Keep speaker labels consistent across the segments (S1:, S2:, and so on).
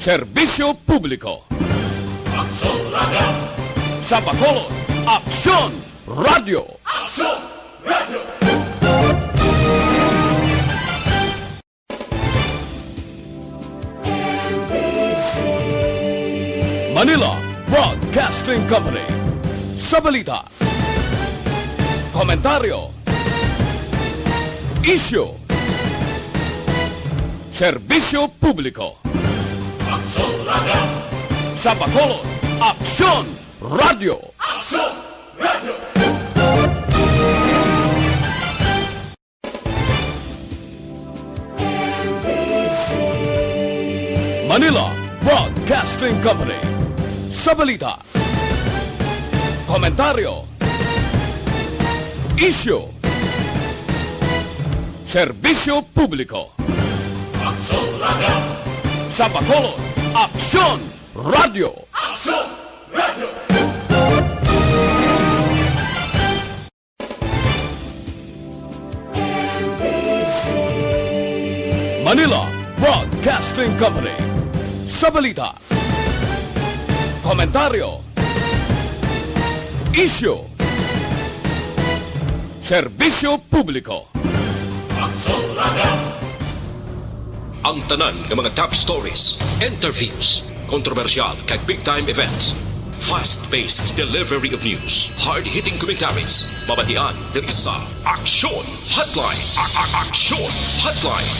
S1: Serbisyo Publiko.
S2: Aksyon Radio!
S1: Sa Bacolod, Aksyon Radio!
S2: Aksyon Radio!
S1: Manila Broadcasting Company. Sa balita, komentaryo, isyu, serbisyo publiko.
S2: Aksyon Radio!
S1: Sa Bacolod, Aksyon Radio!
S2: Aksyon Radio!
S1: Manila Broadcasting Company. Sa balita, komentaryo, isyu, serbisyo publiko.
S2: Aksyon Radio!
S1: Sa Bacolod, Aksyon Radio!
S2: Aksyon Radio!
S1: Manila Broadcasting Company. Sa balita, komentaryo, isyu, serbisyo publiko.
S2: Aksyon Radio!
S3: Ang tanan ng mga top stories, interviews, kontrobersyal kag big-time events, fast-paced delivery of news, hard-hitting commentaries, babatian ng isa, Aksyon Hotline! Aksyon Hotline!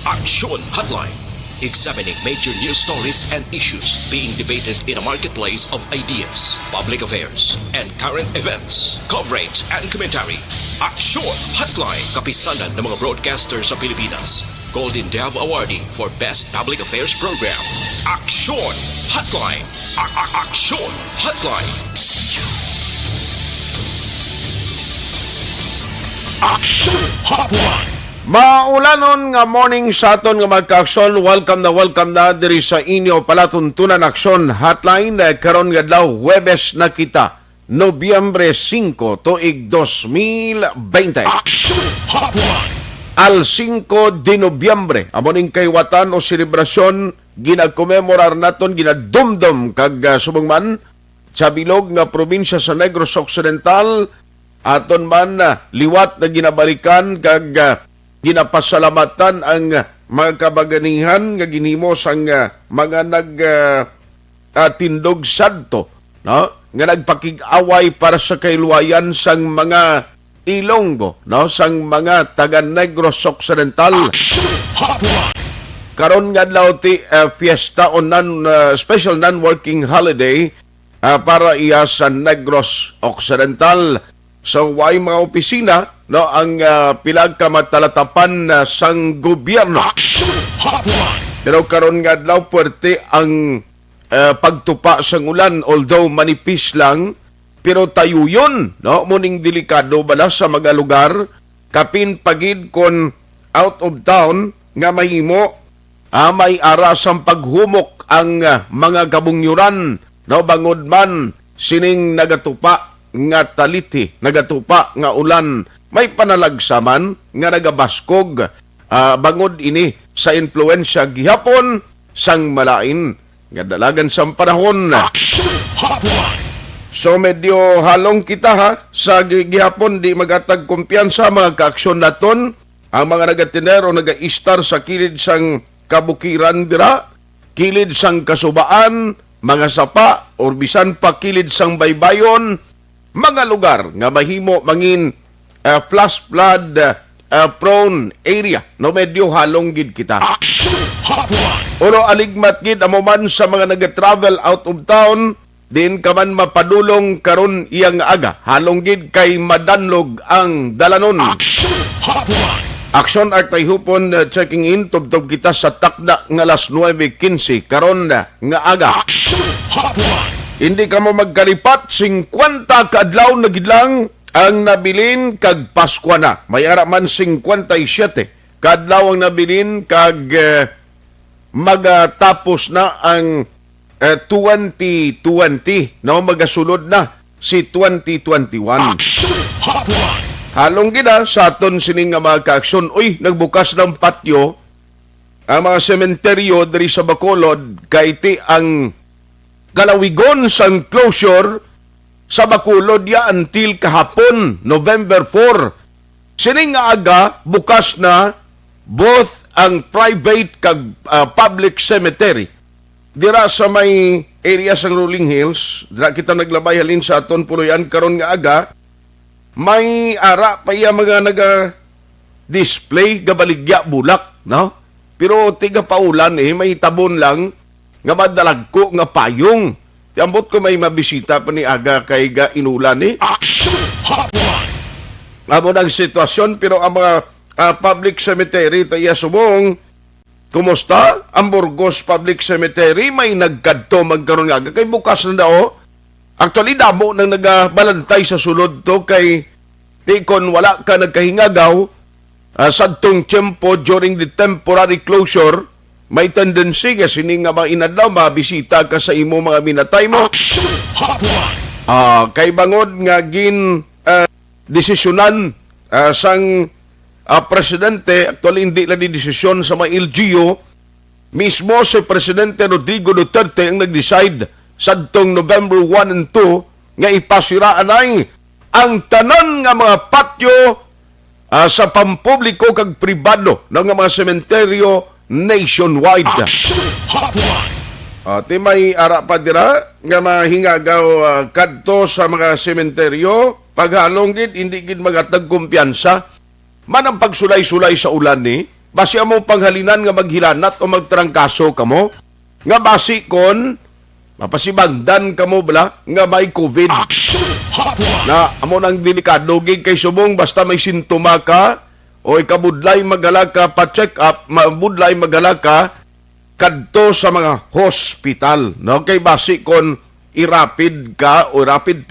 S3: Aksyon Hotline! Examining major news stories and issues being debated in a marketplace of ideas, public affairs, and current events. Coverage and commentary. Aksyon Hotline. Kapisanan ng mga broadcaster sa Pilipinas. Golden Dove Awardee for Best Public Affairs Program. Aksyon Hotline. Aksyon Hotline.
S2: Aksyon Hotline!
S4: Maulanon nga morning sa aton nga magka-aksyon. Welcome na diri sa inyo palatuntunan aksyon hotline karon nga adlaw Huwebes na kita Nobyembre 5 tuig 2020.
S2: Aksyon Hotline!
S4: Al 5 de Nobyembre amoning kaywatan o selebrasyon ginagkomemorar naton ginadumdum kag subong sa bilog nga probinsya sa Negros Occidental aton man liwat na ginabalikan kag ginapasalamatan ang mga kabaganihan nga ginhimo sang mga tindog sadto, no? Nga nagpakig-away para sa kailuwayan sang mga Ilonggo, no? Sang mga taga Negros Occidental. Karon nga adlaw ti fiesta o special non-working holiday para iya sa Negros Occidental. So, way mga opisina, no, ang pilag kamatalatapan sang gobyerno. Pero karon nga adlaw puwerte ang pagtupa sang ulan, although manipis lang, pero tayo yun, no, muning delikado bala sa mga lugar, kapin pagid kon out of town, nga mahimo, may arasang paghumok ang mga kabungyuran, no, bangod man, sining nagatupa, nga taliti, nagatupa nga ulan, may panalagsaman nga nagabaskog bangod ini sa influensya gihapon sang malain nga dalagan sang panahon. So medyo halong kita sa gihapon di magatag kumpiyansa mga kaaksyon naton ang mga nagatiner o naga-istar sa kilid sang kabukiran dira, kilid sang kasubaan, mga sapa or bisan pa kilid sang baybayon, mga lugar nga mahimo mangin flash flood prone area, no, medyo halong gid kita. Oro aligmat gid amo man sa mga nag-travel out of town, din ka man mapadulong karon iyang aga, halong gid kay madanlog ang dalanon. Aksyon at hupon checking in tubtob kita sa takda nga alas 9:15 karon nga aga. Hindi ka mo magkalipat, 50 kaadlaw na gidlang ang nabilin kag Paskwa na. May ara man 57 kaadlaw ang nabilin kag magatapos na ang 2020, no, magasulod na si 2021. Halong gina sa aton sining nga mga kaaksyon, uy, nagbukas ng patio, ang mga sementeryo diri sa Bacolod kay ti ang kalawigon sang closure sa Bacolod ya until kahapon, November 4. Sining nga aga, bukas na both ang private kag public cemetery. Dira sa may area sang Rolling Hills, dira kita naglabay halin sa aton puloyan karon nga aga, may ara pa iya mga naga-display gabaligya bulak, no? Pero tiga paulan may tabon lang nga madalag ko nga payong. Tiambot ko may mabisita pa ni aga kay ga inulan
S2: Action Hotline.
S4: Amo ng sitwasyon pero ang mga public cemetery tayo subong, kumusta? Ang Burgos Public Cemetery may nagkadto magkaroon nga kay bukas na daw. Actually damo nang nagabalantay sa sulod to kay tikon wala ka nagkahingagaw sadtong tiyempo during the temporary closure, may tendency nga sining nga mga inadlaw mabisita ka sa imo mga minatay mo.
S2: Action Hotline.
S4: Kay bangod nga gin desisyonan sang presidente, actually hindi lang di desisyon sa mga LGU, mismo si Presidente Rodrigo Duterte ang nag-decide sadtong November 1 and 2 nga ipasiraan ay ang tanan nga mga patio sa pampubliko kag pribado ng mga sementeryo nationwide.
S2: Action Hotline.
S4: Ti may ara pa dira nga mahingagaw kadto sa mga sementeryo paghalong gid hindi gid magatag kumpiyansa man ang pagsulay-sulay sa ulan ni basi amo panghalinan nga maghilanat o magtrangkaso kamo nga basi kon mapasibagdan kamo bala nga may COVID.
S2: Action Hotline.
S4: Na amo nang delikado gid kay subong basta may sintoma ka o ikabudlay magala ka pa-check up, mabudlay magala ka kadto sa mga hospital, no? Kay basi kon i-rapid ka o rapid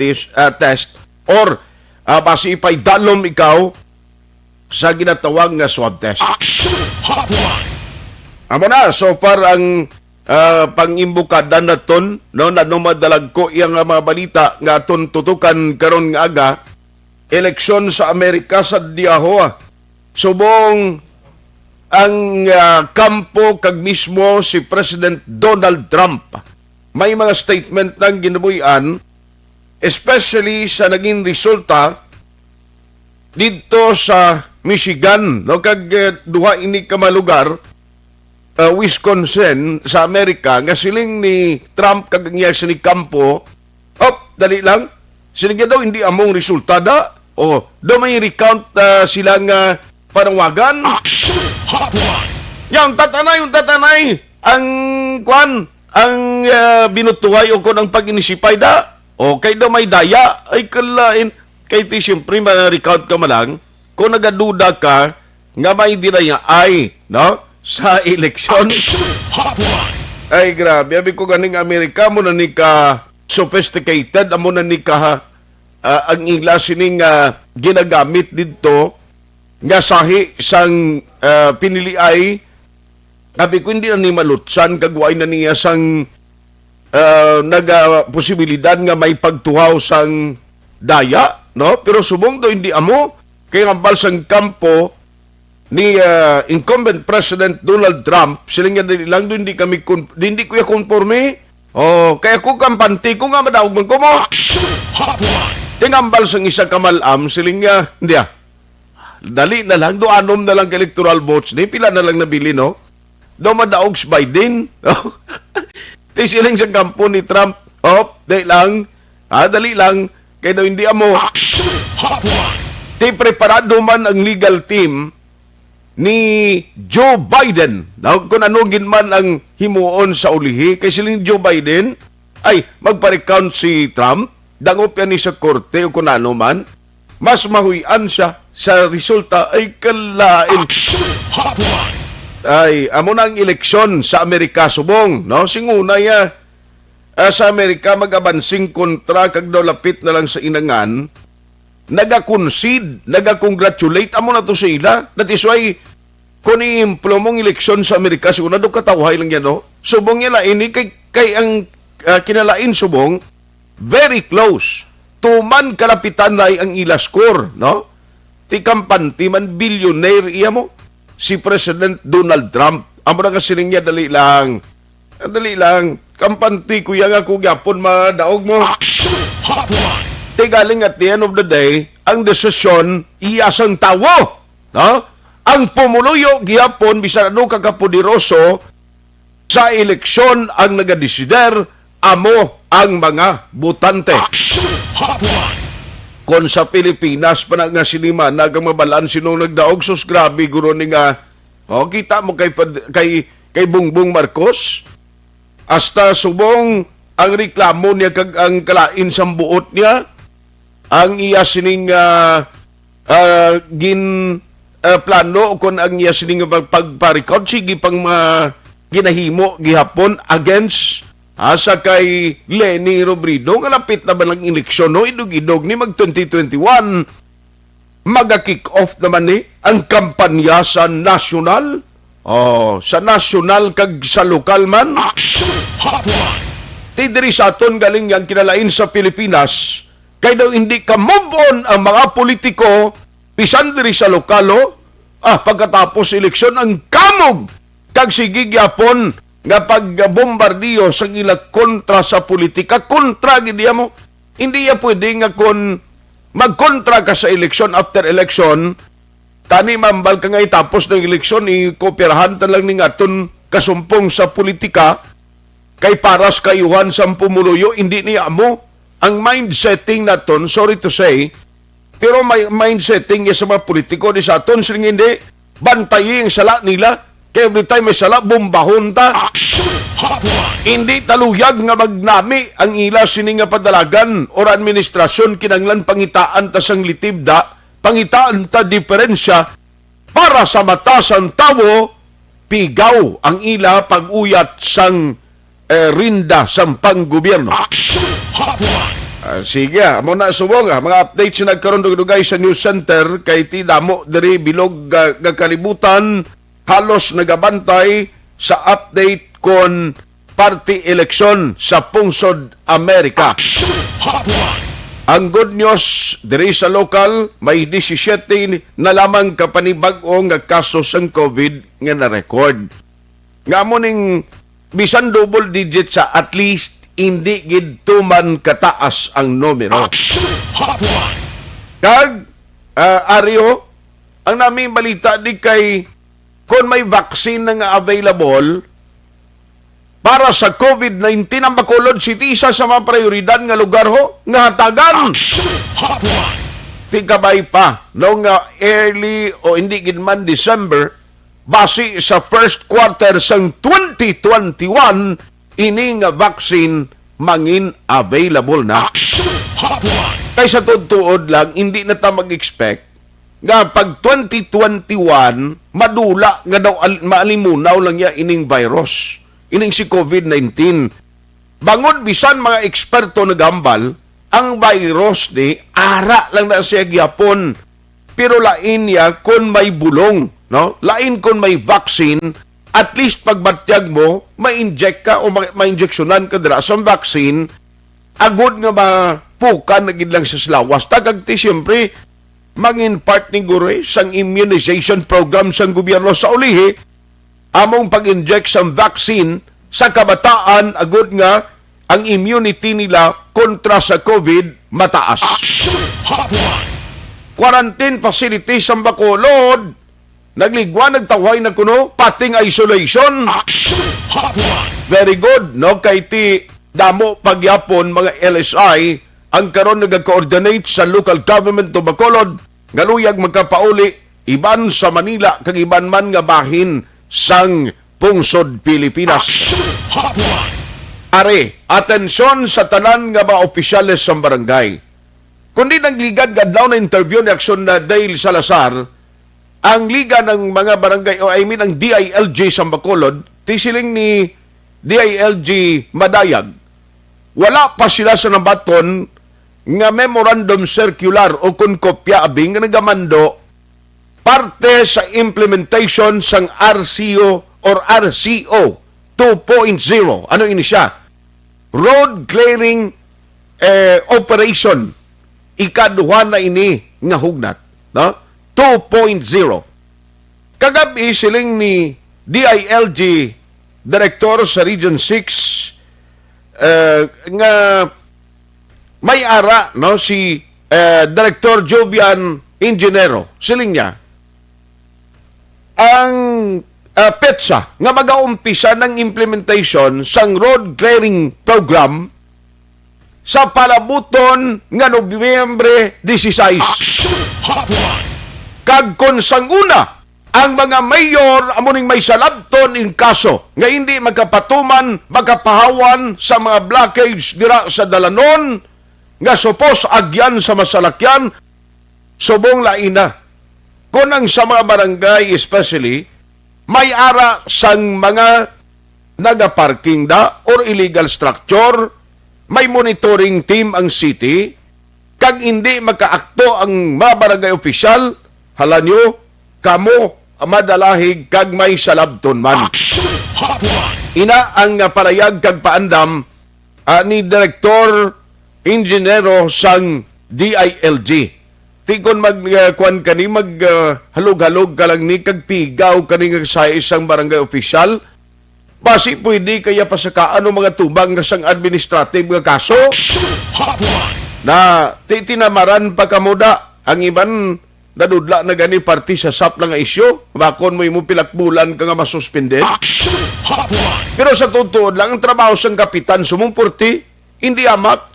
S4: test or basi ipaydalom ikaw sa ginatawag nga swab test.
S2: Action Hotline.
S4: Amo na, so far ang pangimbukada naton, no, na madalag ko iyang mga balita nga aton tutukan karon nga aga, eleksyon sa Amerika sa diaho. Subong ang kampo kag mismo si President Donald Trump. May mga statement ng ginabuhian, especially sa naging resulta dito sa Michigan, no, kag duha ini ka malugar, Wisconsin sa Amerika nga siling ni Trump kag niya ni kampo. Dali lang. Siling daw hindi among resulta da. Do may recount sila nga panawagan.
S2: Action Hotline.
S4: Yung tatanay ang kwan ang binutuhay o kon ang pag-inisipay da. Kay daw may daya ay kalain kay ti siyempre ma-recount ka malang kung nagaduda ka nga may dinaya ay no sa eleksyon.
S2: Action Hotline.
S4: Ay grabe, abi ko ganing Amerika mo na ni ka sophisticated, amo na ni ka ang ila sining ginagamit dito nga sahi sang pinili ay abi ko hindi na ni malutsan kagway na niya sang posibilidad nga may pagtuhaw sang daya, no? Pero subong do hindi amo kay ngambal sang kampo ni incumbent President Donald Trump, sila nga lang doon hindi ko ya konforme. Kaya ko kampanti ko nga madaog man ko mo.
S2: Action Hotline.
S4: Tingambal sang isa kamalam, sila nga, hindi dali na lang, do anom na lang electoral votes ni, pila na lang nabili, no? Do madaog si Biden. Ti siling sa kampo ni Trump, dali lang, dali lang, kaya daw hindi amo.
S2: Action Hotline.
S4: Ti preparado man ang legal team ni Joe Biden. Kung anong man ang himuon sa ulihi, kay siling Joe Biden, ay magpa-recount si Trump, dangop yan ni sa korte o kung ano man, mas mahuyan siya sa resulta ay kalain.
S2: Action Hotline.
S4: Ay, amo na ang eleksyon sa Amerika subong, no? Singunay sa Amerika magabansing kontra kag daw lapit na lang sa inangan, naga-concede, naga-congratulate, amo na to sa ila. That is why, kung i-implo mong eleksyon sa Amerika, sigurado katawhay lang yan, no? Subong yan ini kay ang kinalain subong, very close. Tuman kalapitan na ang ila score, no? Ti kampanti man billionaire iya mo, si President Donald Trump. amo na kasi niya dali lang. Dali lang. Kampanti kuya nga kung yapon madaog mo.
S2: Action Hotline.
S4: Tigaling at the end of the day, ang desisyon, iyasang tawo. No? Ang pumuluyo, gihapon, bisan ano kakapudiroso, sa eleksyon ang nagadesider, amo ang mga butante.
S2: Action Hotline.
S4: Kon sa Pilipinas, pa na nga sinima, nagang mabalaan sinong nagdaog, sus grabe, guro ni nga, kita mo kay Bongbong Marcos, hasta subong ang reklamo niya kag ang kalain sa buot niya, ang iya sining plano kung ang iya sining pagparikod sige pang ginahimo gihapon against asa kay Leni Robredo nga lapit na ba lang eleksyon no idog-idog ni mag 2021 maga-kick off naman ni ang kampanya sa national sa national kag sa lokal man.
S2: Action Hotline.
S4: Tidiri sa aton galing yang kinalain sa Pilipinas, kay daw hindi ka move on ang mga politiko, bisan diri sa lokalo, pagkatapos eleksyon, ang kamog, kag sige gyapon nga pagbombardiyo sa ila kontra sa politika, kontra gidiya mo. Hindi ya pwede nga kon magkontra ka sa eleksyon after election, tani mambal ka nga itapos ng eleksyon, ikoperahan talang ni aton kasumpong sa politika, kay paras kayuhan sa pumuluyo, hindi niya mo. Ang mindsetting naton, sorry to say, pero may mindsetting niya sa mga politiko di sa aton, siling hindi, bantayin ang sala nila, kaya every time may sala, bumbahon ta.
S2: Action Hotline.
S4: Hindi taluyag nga magnami ang ila sining nga padalagan or administrasyon kinanglan pangitaan ta sang litibda, pangitaan ta diferensya, para sa mata sang tawo, pigaw ang ila pag-uyat sang rinda sang panggobyerno.
S2: Action Hotline.
S4: Sige, mo na subong mga updates na nagkaroon dugay sa news center kay ti damo diri bilog gakalibutan halos nagabantay sa update kon party election sa pungsod Amerika.
S2: Action Hotline.
S4: Ang good news diri sa lokal may 17 na lamang kapanibag-o nga kaso sang COVID nga na-record. Nga mo ning bisan double digit sa at least hindi gid tuman kataas ang numero.
S2: Action Hotline.
S4: Kag Ario, ang naming balita di kay kung may vaccine na nga available para sa COVID-19 ang Bacolod City, isa sa mga prioridad nga lugar ho nga hatagan.
S2: Action Hotline.
S4: Tigabay pa no nga early o hindi gid man December base sa first quarter sang 2021 ini nga vaccine mangin available na.
S2: Action Hotline.
S4: Kaysa tuod lang, hindi na ta mag-expect nga pag 2021, madula nga daw maalimunaw lang niya ining virus, ining si COVID-19. Bangod bisan mga eksperto nagambal, ang virus ni ara lang na siya gyapon. Pero lain niya kung may bulong, no? Lain kung may vaccine, at least pagbatyag mo, ma-inject ka o ma-injectionan ka dira sa vaccine, agod nga mapukan na gid lang sa slawas. Tagagti siyempre, mangin part ni Gure sang immunization program sang gobyerno sa ulihi, among pag-inject sa vaccine sa kabataan, agod nga ang immunity nila kontra sa COVID mataas.
S2: Action Hotline.
S4: Quarantine facilities sa Bacolod, nagligwa, nagtaway na kuno, pating isolation.
S2: Action Hotline.
S4: Very good, no? Kay ti damo pagyapon mga LSI ang karon nag-coordinate sa local government to Bacolod, galuyag magkapauli iban sa Manila kag iban man nga bahin sang pungsod Pilipinas.
S2: Action Hotline.
S4: Are, atensyon sa tanan nga mga opisyales sa barangay. Kundi nagligad gadlaw na interview ni Action na Dale Salazar, ang liga ng mga barangay, o I mean ang DILG sa Bacolod, tisiling ni DILG Madayag, wala pa sila sa nabaton nga memorandum circular o kun kopya abing nga nagamando parte sa implementation sang RCO or RCO 2.0. Ano ini siya? Road Clearing Operation. Ikaduha na ini nga hugnat. No? 2.0. Kagabi siling ni DILG Director sa Region 6 nga may ara no si Director Jovian Ingeniero siling niya ang petsa nga mag-aumpisa ng implementation sang road clearing program sa palabuton nga Nobyembre 16.
S2: Action Hotline.
S4: Kag kon sang una ang mga mayor amuning may salabton in kaso nga hindi magkapatuman, magkapahawan sa mga blockage dira sa dalanon nga supos agyan sa masalakyan subong laina. Kung ang sa mga barangay especially may ara sang mga nagaparking da or illegal structure, may monitoring team ang city, kag hindi makaakto ang mga barangay opisyal, hala nyo, kamo madalahig kag may salabton man.
S2: Action Hotline.
S4: Ina ang parayag kag paandam ni Direktor Ingeniero sang DILG. Tikon magkuan kani halog-halog ka lang ni kag pigaw kani sa isang barangay opisyal. Basi pwede kaya pasakaan o mga tubang sang administrative nga kaso
S2: Action Hotline.
S4: na titinamaran pa kamuda ang iban nadudla na gani party sa SAP lang nga isyo. Bakon mo yung pilakbulan ka nga masuspended.
S2: Action Hotline.
S4: Pero sa totoo lang, ang trabaho sang kapitan sumumpurti, hindi amak.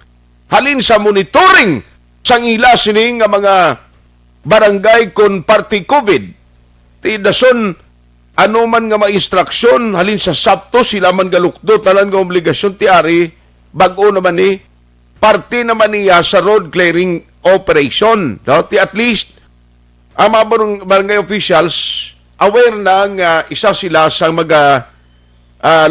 S4: Halin sa monitoring sang ila sining nga mga barangay kon party COVID. Ti dason ano man nga ma-instruction, halin sa Sabto, sila man galukdo, talan nga obligasyon ti ari, bag-o naman ni, parte naman niya sa road clearing operation. No? Ti at least, ang mga barangay officials, aware na nga isa sila sa mga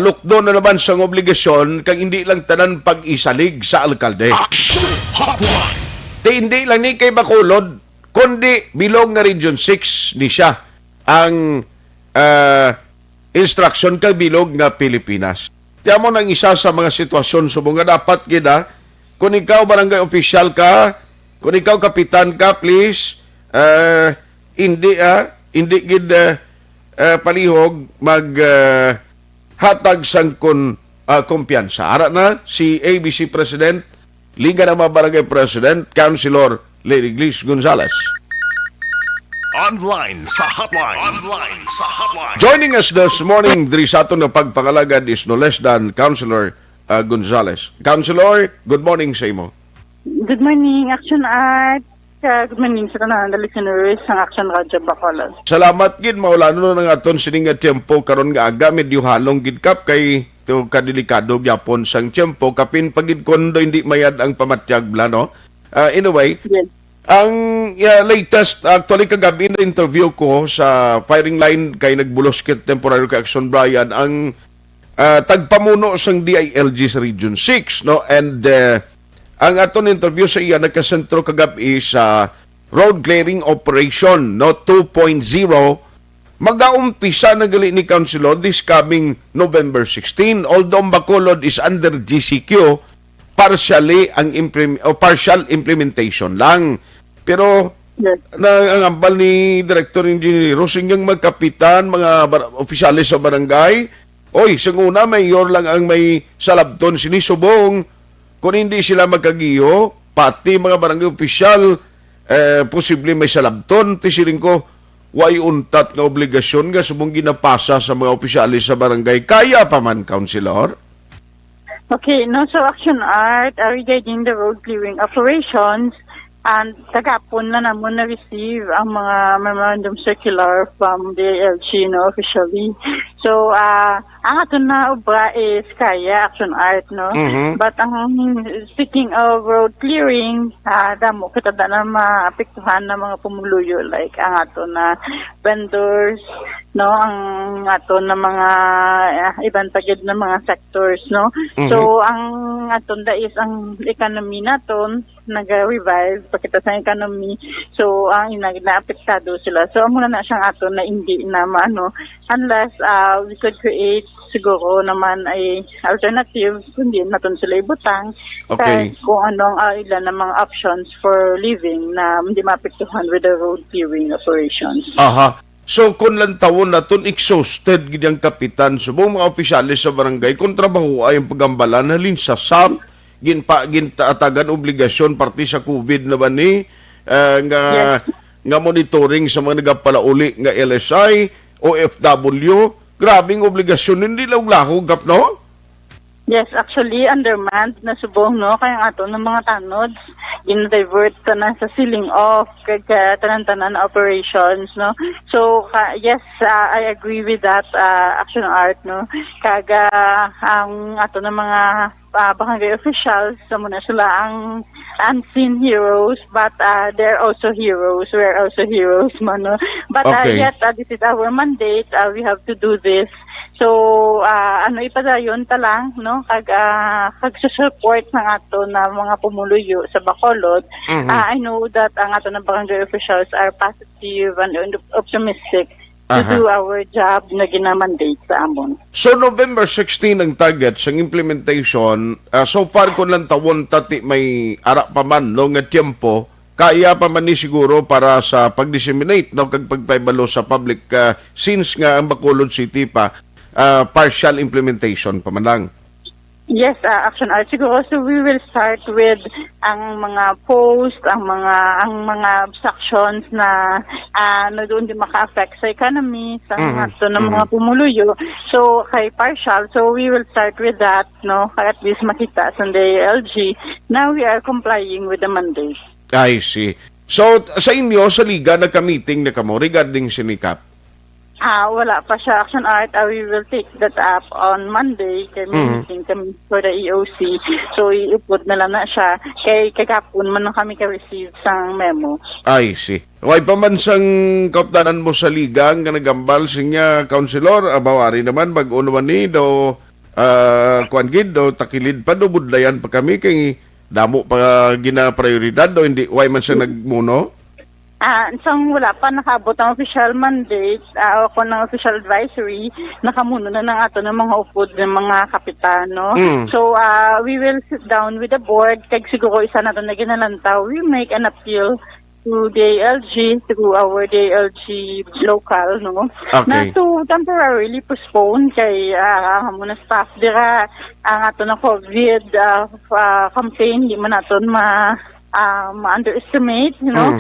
S4: lukdo na naman sa obligasyon kang hindi lang tanan pag-isalig sa alkalde.
S2: Action Hotline.
S4: Ti hindi lang ni kay Bacolod, kundi bilog nga Region 6 ni siya ang instruction kay bilog nga Pilipinas. Tiyan mo nang isa sa mga sitwasyon subong nga dapat gida, kung ikaw barangay official ka, kung ikaw kapitan ka, please, hindi gid palihog hatag sang kumpiyansa. Ara na si ABC President, Liga ng mga Barangay President, Councilor Lady Glis Gonzales.
S2: Online sa hotline. Online sa hotline.
S4: Joining us this morning, diri sa aton na pagpangalagad is no less than Councilor Gonzales. Councilor, good morning sa imo.
S5: Good morning, Action Art. Good morning sa tanan ng listeners ng Action Radio Bacolod.
S4: Salamat gid maulano ng aton sining nga tempo karon nga aga medyo halong gid kap kay to kadelikado gyapon sang tempo kapin pagid kondo hindi mayad ang pamatyag bla no. Anyway,
S5: Yes.
S4: ang latest actually kagabi na interview ko sa firing line kay nagbulos kit temporary kay Action Brian ang tagpamuno sang DILG sa Region 6 no, and ang aton interview sa iya nagkasentro kagabi sa road clearing operation no 2.0 mag-aumpisa na gali ni Councilor this coming November 16, although Bacolod is under GCQ partially partial implementation lang. Pero
S5: Yes.
S4: ang ambal ni Director Engineer singang magkapitan, mga opisyalis sa barangay, oy, sanguna mayor lang ang may salabton sinisubong. Kung hindi sila magkagiyo, pati mga barangay opisyal, posible may salabton, tisiling ko, way untat nga obligasyon nga subong ginapasa sa mga opisyalis sa barangay. Kaya pa man, Councilor?
S5: Okay, no, so Action Art, regarding the road clearing operations, and tagapon na namon na-receive ang mga memorandum circular from the LG, no, officially. So, ang aton na obra is kaya Action Art, no?
S4: Mhm.
S5: But speaking of road clearing, damo kita na maapektuhan na mga pumuluyo, like ang aton na vendors, no, ang aton na mga ibang tagid na mga sectors, no? So, ang aton da is ang economy naton nag-revive pakita sa economy. So, ang inaapektado sila. So, muna na siyang aton na hindi na maano unless we could create siguro naman ay alternative kundi naton sila ibutang.
S4: Okay.
S5: Kung anong ilan ng mga options for living na hindi maapektuhan with the road clearing operations.
S4: Aha. So, kung lang tawon na ton exhausted gid ang kapitan subong mga opisyalis sa barangay kung trabaho ay ang pagambalan halin sa SAP gintaatagan obligasyon parte sa COVID na ba ni nga monitoring sa mga nagapalauli nga LSI, OFW, grabing obligasyon hindi lang lahog gap no?
S5: Yes, actually, undermanned na subong, no? Kaya nga to, ng mga tanods, gina-divert ka na sa ceiling off, kaya tanan-tanan na operations, no? So, yes, I agree with that action art, no? Kaga, ang ato ng mga barangay officials, sa muna sila ang unseen heroes, but they're also heroes. We're also heroes, man, no? But
S4: Okay.
S5: yet, this is our mandate. We have to do this. So, ipadayon ta lang, no? Kag-support ng ato na mga pumuluyo sa Bacolod. I know that ang ato ng barangay officials are positive and optimistic to do our job na ginamandate sa amon.
S4: So, November 16 ang target sa implementation. So far, kung lang tawon tati may ara pa man no, nga tiyempo, kaya pa man ni siguro para sa pag-disseminate no, kag pagpaibalo sa public since nga ang Bacolod City pa partial implementation pa man lang.
S5: Yes, action art siguro. So we will start with ang mga post, ang mga sections na doon din maka-affect sa economy, sa ng mga pumuluyo. So kay partial, so we will start with that, no? At least makita sa DILG. Now we are complying with the mandate.
S4: I see. So, sa inyo, sa Liga, nagka-meeting na kamo regarding sinikap?
S5: Wala pa siya, action art. We will take that up on Monday. Kay meeting kami for the EOC. So, iupod na lang na siya. Kay kagapon man lang kami ka-receive sa memo.
S4: I see. Why pa man sang kaptanan mo sa Liga, nga nagambal siya, Councilor, bawari naman, mag-uno man ni, do, kuangid, do, takilid pa, do, budlayan pa kami, kay damo pa gina-prioridad, do, hindi, why man siya nagmuno?
S5: Isang wala pa nakaabot ang official mandate, ako ng official advisory, nakamuno na ng ato ng mga upod ng mga kapitan, no? So, we will sit down with the board, kag siguro isa na ito na ginalantaw, we make an appeal to DILG, through our DILG local, no?
S4: Okay.
S5: Na to temporarily postpone kay muna staff dira ang ato ng COVID campaign, di man naton ma-underestimate, you know,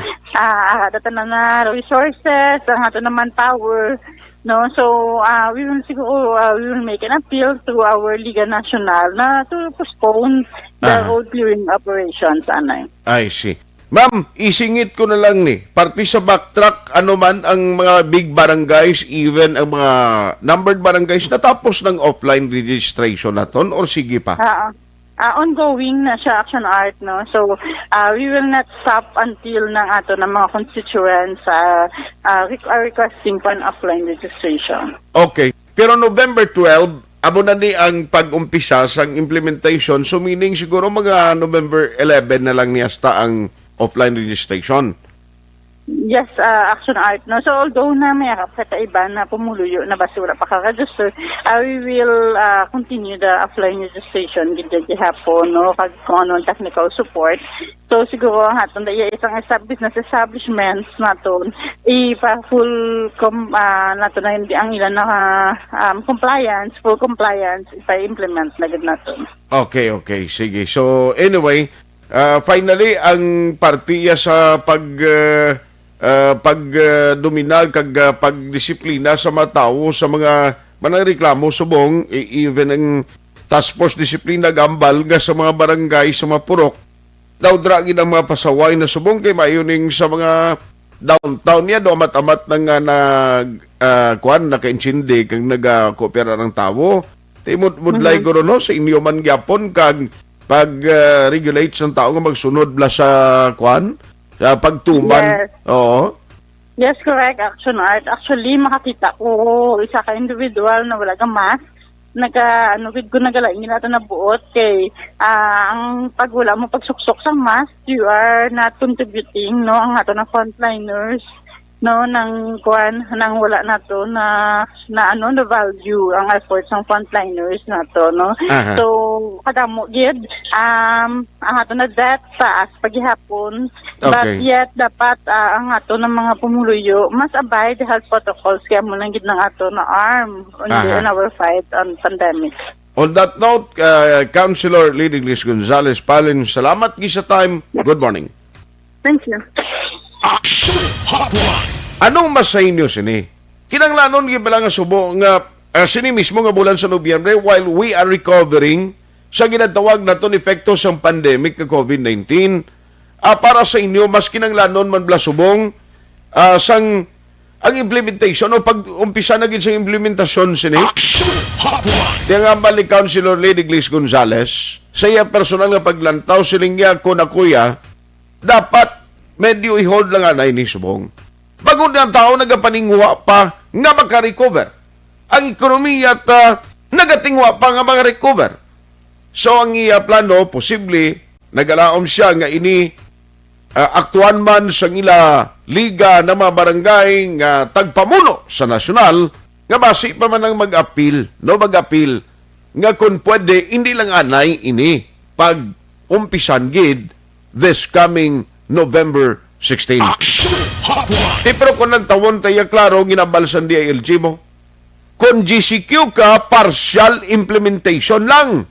S5: data na resources, ang ato na manpower, no, so we will make an appeal to our Liga Nacional na to postpone the road clearing operations, anay.
S4: I see. Ma'am, isingit ko na lang ni, parti sa backtrack, ano man ang mga big barangays, even ang mga numbered barangays, natapos ng offline registration naton or sige pa?
S5: Ongoing na siya, action art, no? So, we will not stop until ng ato ng mga constituents are requesting for an offline registration.
S4: Okay. Pero November 12, abo na ni ang pag-umpisa sa implementation. So, meaning siguro mga November 11 na lang niya hasta ang offline registration.
S5: Yes, action art, no? So, although na may kakaiba na pumuluyo na basi wala pa ka-register, we will continue the offline registration gid hapon, no? Kung ano technical support. So, siguro ang aton daya isang business establishments naton full naton na hindi ang ilan na full compliance ipa-implement na gid naton.
S4: Okay. Sige. So, anyway, finally, ang partiya sa pagdominar kag pagdisiplina sa mga tao sa mga manangreklamo subong even ang task force disiplina gambal nga sa mga barangay sa mga purok daw dragin ang mga pasaway na subong kay mayuning sa mga downtown niya do amat-amat nang naka-insindi kag nagakoopera ng tao timudlay guro no sa inyo man gyapon kag pag-regulate sa tao nga magsunod bla sa pagtuman.
S5: Yes.
S4: Oo.
S5: Yes, correct. Action art. Actually, makakita ko isa ka individual na wala kang mask. Ko nagalain natin na buot kay ang pag wala mo pagsuksok sa mask, you are not contributing, no? Ang ato na frontliners no ng kuan nang wala na to na na value ang efforts ng frontliners na to, no.
S4: Aha.
S5: So kadamo gid ang ato na that taas paghihapon, but
S4: Okay.
S5: yet dapat ang ato ng mga pumuluyo mas abide the health protocols kaya mo lang gid ng ato na arm
S4: Aha.
S5: in our fight on pandemic.
S4: On that note, Councilor Lady Liz Gonzales Palin, salamat sa time. Good morning.
S5: Thank you.
S2: Action Hotline.
S4: Anong mas sa inyo sini? Kinanglanon gibala nga subo nga sini mismo nga bulan sa Nobyembre while we are recovering sa ginatawag na ton epekto sa pandemic ng COVID-19. Para sa inyo mas kinanglanon man bla subong sang ang implementation o pag-umpisa na gid sa implementasyon sini.
S2: Action Hotline.
S4: Tiyan nga ba ni Councilor Lady Liz Gonzales, sa iya personal nga paglantaw siling niya ko na kuya, dapat medyo i-hold lang anay ni subong. Pagod ng tao nagapaningwa pa nga makarecover. Ang ekonomiya at nagatingwa pa nga makarecover. So ang iya plano, posible, nagalaom siya nga ini aktuan man sa ila liga na mga barangay nga tagpamuno sa nasyonal nga basi pa man ang mag-appeal, no mag-appeal nga kung pwede, hindi lang anay ini pag umpisan gid this coming November 16.
S2: Action Hotline.
S4: Pero kung nagtawon tayo, klaro, ginabalsan di ILG mo. Kung GCQ ka, partial implementation lang.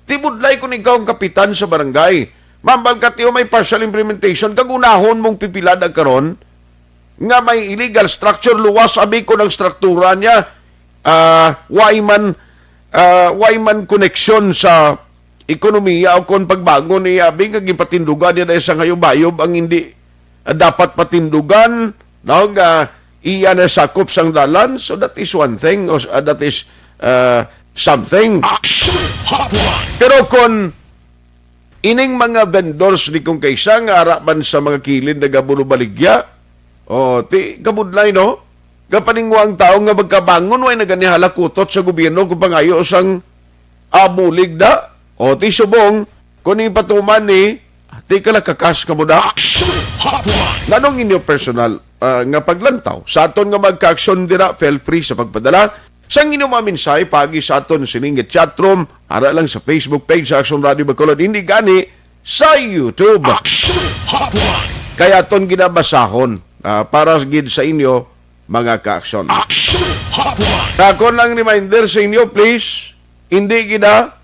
S4: Tibudlay kung ikaw ang kapitan sa barangay. Mambal ka tiyo may partial implementation, kagunahon mong pipilad ang karon nga may illegal structure, luwas abi ko ng struktura niya, why man connection sa ekonomiya o kung pagbago ni abi nga gipatindugan niya dahil sa ngayong bayob ang hindi dapat patindugan, no, iya na sakop sang dalan. So that is one thing, that is something.
S2: Action Hotline.
S4: Pero kung ining mga vendors ni kung kaysa nga arapan sa mga kilid na gabuno baligya, ti kabudlay, no? Kapaningwa ang tao nga magkabangon, way naganihala kutot sa gobyerno kung pangayo sang abulig da. Ti subong, kung ipatuman ni, ti kala kakas ka mo da.
S2: Action Hotline.
S4: Nanong inyo personal nga paglantaw, sa aton nga magka-aksyon dira, feel free sa pagpadala. Sang inyo maminsay, pagi sa aton siningit chatroom, ara lang sa Facebook page sa Action Radio Bacolod, hindi gani sa YouTube.
S2: Action Hotline.
S4: Kaya aton ginabasahon para gid sa inyo mga ka-aksyon.
S2: Action Hotline.
S4: Ako lang reminder sa inyo, please, hindi gina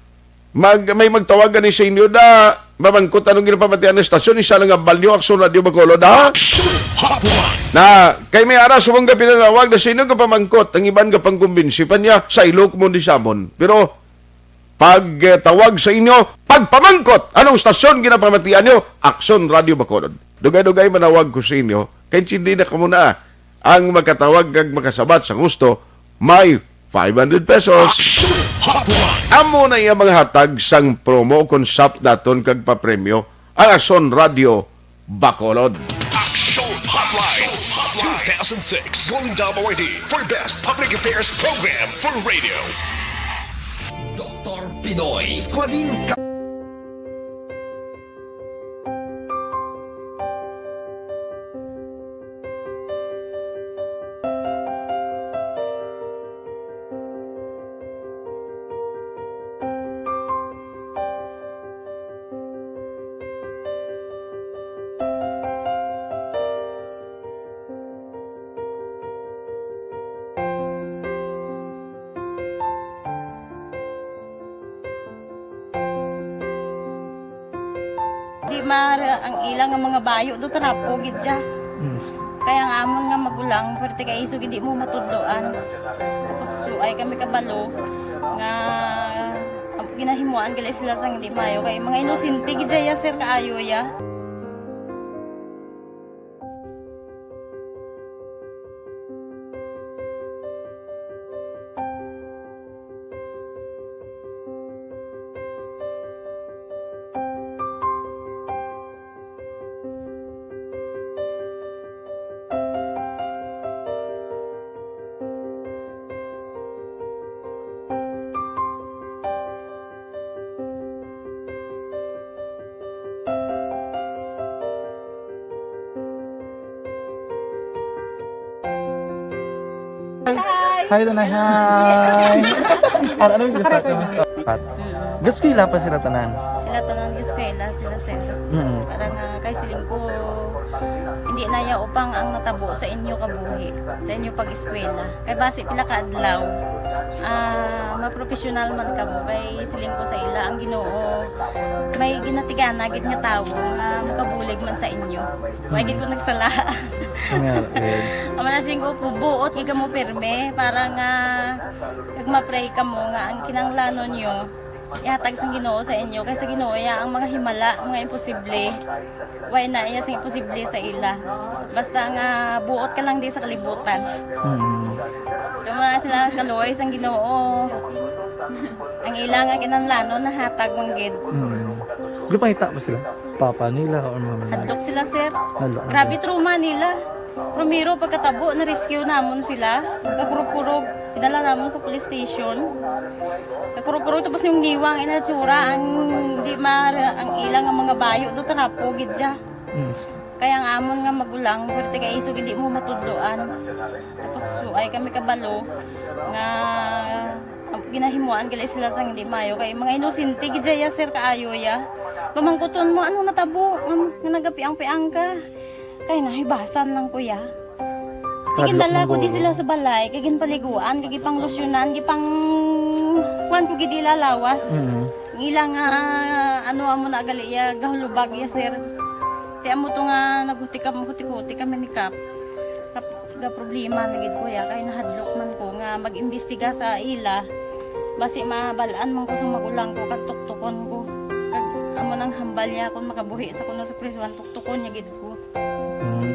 S4: may magtawagan ni sa inyo da mamangkot anong ginapamatian ng stasyon, isa lang ang balyo Action Radio Bacolod, ha?
S2: Action Hotline.
S4: Na kay may aras mong pinanawag na sa inyo ka pamangkot, ang iban ka pang kumbinsi pa niya sa ilok mo di samon. Pero pag tawag sa inyo, pagpamangkot, anong stasyon ginapamatian nyo? Action Radio Bacolod. Dugay-dugay manawag ko sa inyo, kaya hindi na ka muna ang makatawag kag makasabat sa gusto, may 500 pesos.
S2: Action Hotline.
S4: Amo na iya mga hatag sang promo concept daton kag papremyo ang Action Radio Bacolod.
S2: Action Hotline. 2006 Golden Dome Award for Best Public Affairs Program for Radio.
S3: Dr. Pinoy Squalin
S6: Di mara ang ilang nga mga bayo do tarapo gid siya. Kaya ang amon nga magulang pwerte kay iso hindi mo matudloan. Tapos ay kami kabalo nga ginahimuan gali sila sang hindi mayo kay mga inosente gid ya sir kaayo ya.
S7: Hi, Tanay. Hi. Ano yung start ng start? Gaspila pa sila tanan.
S6: Sila tanan ng eskwela, sila sir.
S7: Mm.
S6: Parang kay siling ko, hindi na ya upang ang natabo sa inyo kabuhi, sa inyo pag-eskwela. Kay base pila ka adlaw, maprofessional man ka mo, kay siling ko sa ila ang Ginoo. May ginatigan gid nga tawo nga makabulig man sa inyo. May gid ko nagsala. Amanasing ko buot kay mo pirme para nga kag ma-pray ka mo nga ang kinanglanon nyo ihatag sang Ginoo sa inyo kay sa Ginoo ya ang mga himala, mga imposible. Way na iya sing imposible sa ila. Basta nga buot ka lang di sa kalibutan. Kaya sila kaluoy sang Ginoo. Ang ila nga kinanglanon nahatag mong gid.
S7: Lupangita ba sila? Papa nila o mama nila?
S6: Hadlok sila sir.
S7: Hadlok.
S6: Grabe trauma nila. Primero pagkatabo na rescue namon sila. Kakurog-kurog, idala namon sa police station. Kakurog-kurog tapos yung giwang inatsura ang di ang ilang nga mga bayo do tarapo gid siya. Kaya ang amon nga magulang perti kay isog hindi mo matudloan. Tapos ay kami kabalo nga ginahimuan gali sila sang hindi mayo kay mga inosente gid ya sir kaayo ya. Pamangkuton mo ano natabo nga nagapiang-piang ka. Kaya nahibasan lang kuya. Kagindala ko di sila sa balay, kagin paliguan, kagi pang losyunan, kagi pang kuan ko gidi lalawas. Ilang ano amo na gali ya gahulubag ya sir. Ti amo to nga naghuti kami ni Kap. Ga problema na gid kuya kay nahadlok man ko nga mag-imbestiga sa ila. Basi mabalaan man ko sa magulang ko kag tuktukon ko. Kag amo nang hambal ya kun makabuhi sa kuno sa prison tuktukon niya gid ko.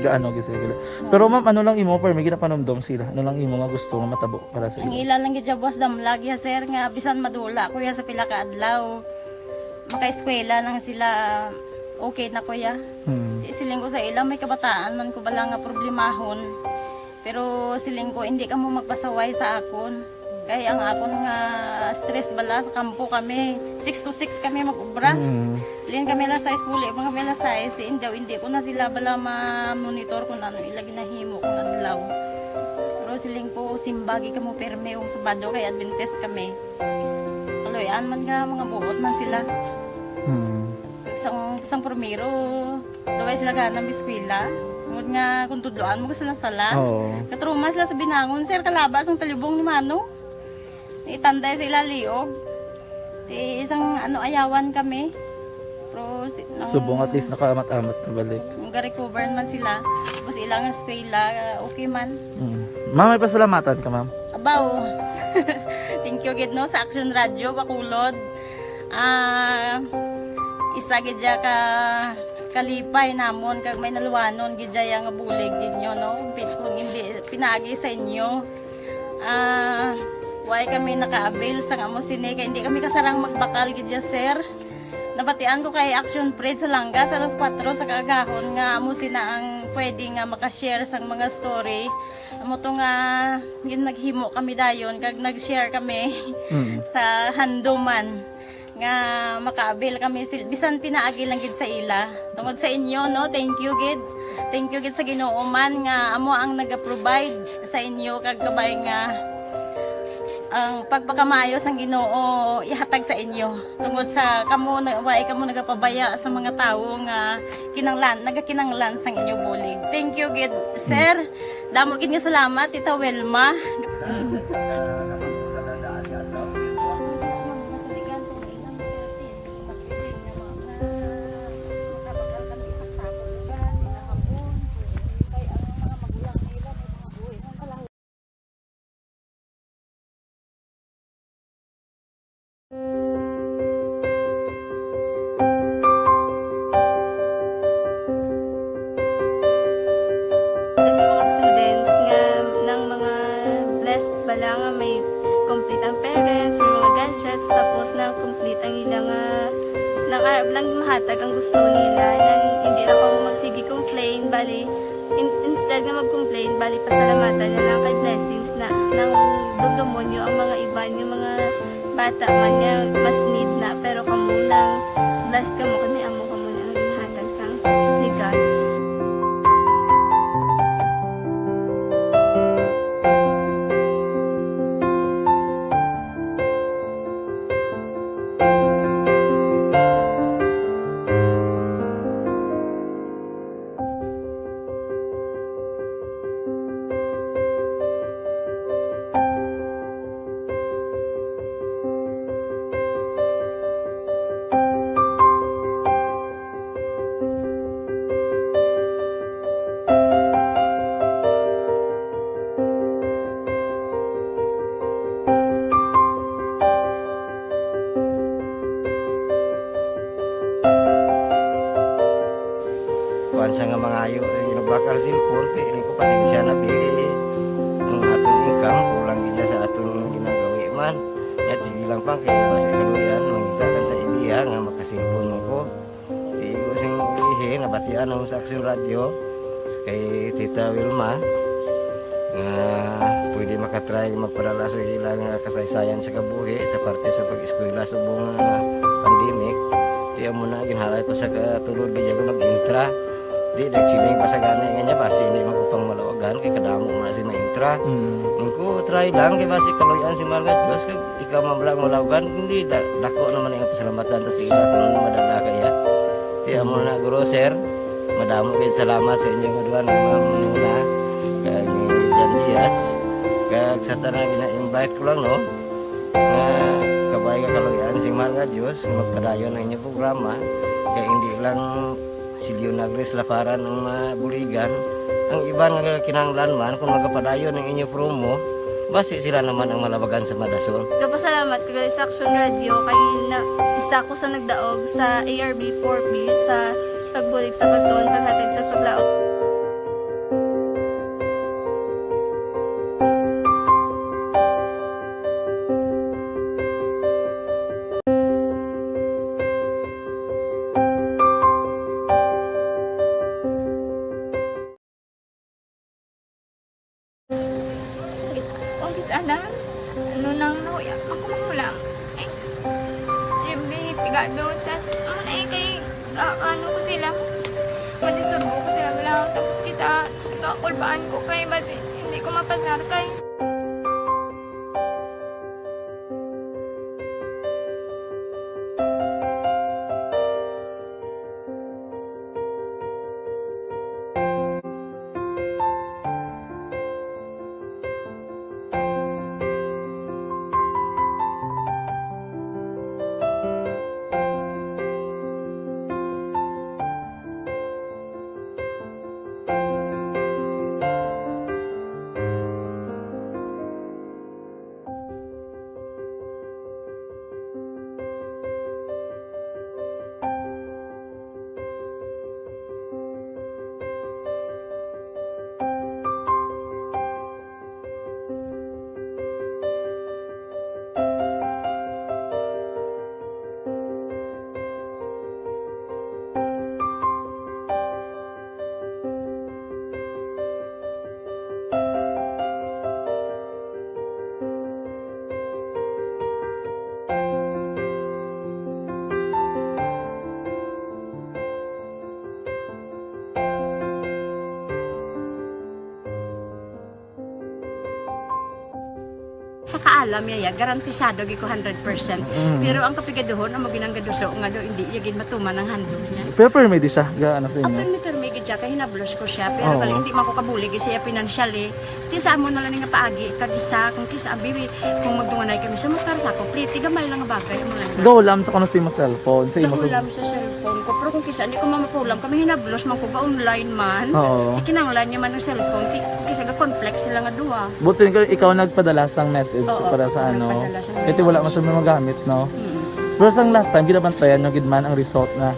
S7: Gaano gid sila. Pero ma'am, ano lang imo per may ginapanomdom sila? Ano lang imo nga gusto nga matabo para sa
S6: Ang
S7: ila?
S6: ilan lang gid jabwas damlag ya sir nga bisan madula kuya sa pila ka adlaw. Maka-eskwela lang sila okay na kuya. Siling ko sa ila may kabataan man ko bala nga problemahon. Pero siling ko hindi ka mo magpasaway sa akon. Kaya ang akon nga stress bala sa kampo kami. 6 to 6 kami mag-ubra. Lian kami la size puli, mga kami la size. Hindi ko na sila bala ma-monitor kung ano ila ginahimo kung adlaw. Pero siling ko simbagi ka mo perme yung subado kay Adventist kami. Kaloyan man nga mga buot man sila. Isang primero, daway sila ganang biskwila. Tungod nga kung tudloan mo ko sila sala. Katruma sila sa binangon, sir kalabas ang talibong ni Mano. Itanday sa ilaliog. Isang ayawan kami. Pero
S7: Subong at least nakaamat-amat na balik.
S6: Ga-recover man sila. Tapos ilang eskwela, okay man.
S7: Ma'am, may pasalamatan ka ma'am?
S6: Abaw. Thank you gid no sa Action Radio Bacolod. Isa gid ka kalipay namon kag may naluwanon gid nga bulig gid nyo no. Kung hindi pinagi sa inyo. Why kami naka-avail sang amo sine kay hindi kami kasarang magbakal gid sir. Nabatian ko kay Action Parade sa Langga sa alas 4 sa kaagahon nga amo sina ang pwede nga maka-share sang mga story. Amo to nga gin naghimo kami dayon kag nag-share kami sa handuman nga maka-avail kami bisan pinaagi lang gid sa ila. Tungod sa inyo no, thank you gid. Thank you gid sa Ginoo man nga amo ang naga-provide sa inyo kag kabay nga ang pagpakamaayos ang Ginoo ihatag sa inyo tungod sa kamo nagapabaya sa mga tawo nga nagakinanglan sang inyo bulig. Thank you gid sir. Damo gid nga salamat Tita Welma.
S8: Sa mga students nga ng mga blessed bala nga may complete ang parents, may mga gadgets, tapos na complete ang ilang lang mahatag ang gusto nila nang hindi na ako magsigi complain bali instead nga mag-complain bali pasalamatan na lang kay blessings na nang dudumonyo ang mga iba yung mga bata man nga mas need na pero kamo nang blessed kamo kami amo kamo na ang ginhatag sang ni God.
S9: sa nga mga ayo sa ginabakal cellphone kay ini ko pasensya na bili ang atong income kulang gid sa atong ginagawi man at sige lang pang kay basta kaluyan mangita kan ta ideya nga makasilpon mo ko di ko sing ihi nabatian ang sa Aksyon Radio kay Tita Wilma nga pwede makatry magpadala sa ilang kasaysayan sa kabuhi sa parte sa pag-eskwela subong pandemic. Di mo na ginhalay ko sa katulod gid ko nag-intra. Di nagsiling pa sa gani nga niya basi hindi magupang malawagan kay kadamo man si ma-intra. Ningko try lang kay basi kaluyan si Marga Diyos kay ikaw mablang malawagan hindi dako naman ang pasalamatan ta sa ila kung madala kaya. Di mo na guro sir. Madamo kay salamat sa inyo nga duha nga mamuna kay Jan Diaz. Kag sa tanang gina-invite ko lang no. Nga kabay ka kaluyan si Marga Diyos magpadayon ang inyong programa kaya hindi lang si Leonagres Laparan ang mabuligan ang iba nga kinahanglan man kung magpadayon ang inyong promo basi sila naman ang malabagan sa Madason.
S8: Nagpasalamat ko sa Aksyon Radio kay isa ko sa nagdaog sa ARB 4B sa pagbulig sa pagtuon paghatag sa paglaog.
S10: Ana, ano nang nahuya ako magulang. Eh, siyempre, pigado, tas, kay, ano ko sila, madisurbo ko sila lang, tapos kita, kakulbaan ko kay, basi, hindi ko mapasar kay.
S11: Sa kaalam yaya, garantisado gi ko 100%. Pero ang kapigaduhon, ang maginanggaduso nga do, hindi yagin matuman ang handog niya.
S7: Pero permi di siya, gaano sa inyo?
S11: Ang permi gid siya, kaya hinablos ko siya. Pero bali, hindi man ko kabulig siya financially. Tisa mo na lang nga paagi, kagisa, kung kisa, bibi, kung magdunganay kami sa motor sa ko, pliti, gamay lang nga bagay.
S7: Gawlam sa kano sa imo cellphone, sa imo
S11: Gawlam sa cellphone ko, pero kung kisa, hindi ko mamapulam, kami hinablos man ko ga online man. Ikinanglan niya man ang cellphone, kisa ga complex sila nga duwa.
S7: But so, ikaw nagpadala sang message para sa ano, ito wala man siya magamit, no? Pero sang last time, ginabantayan nyo gidman ang result na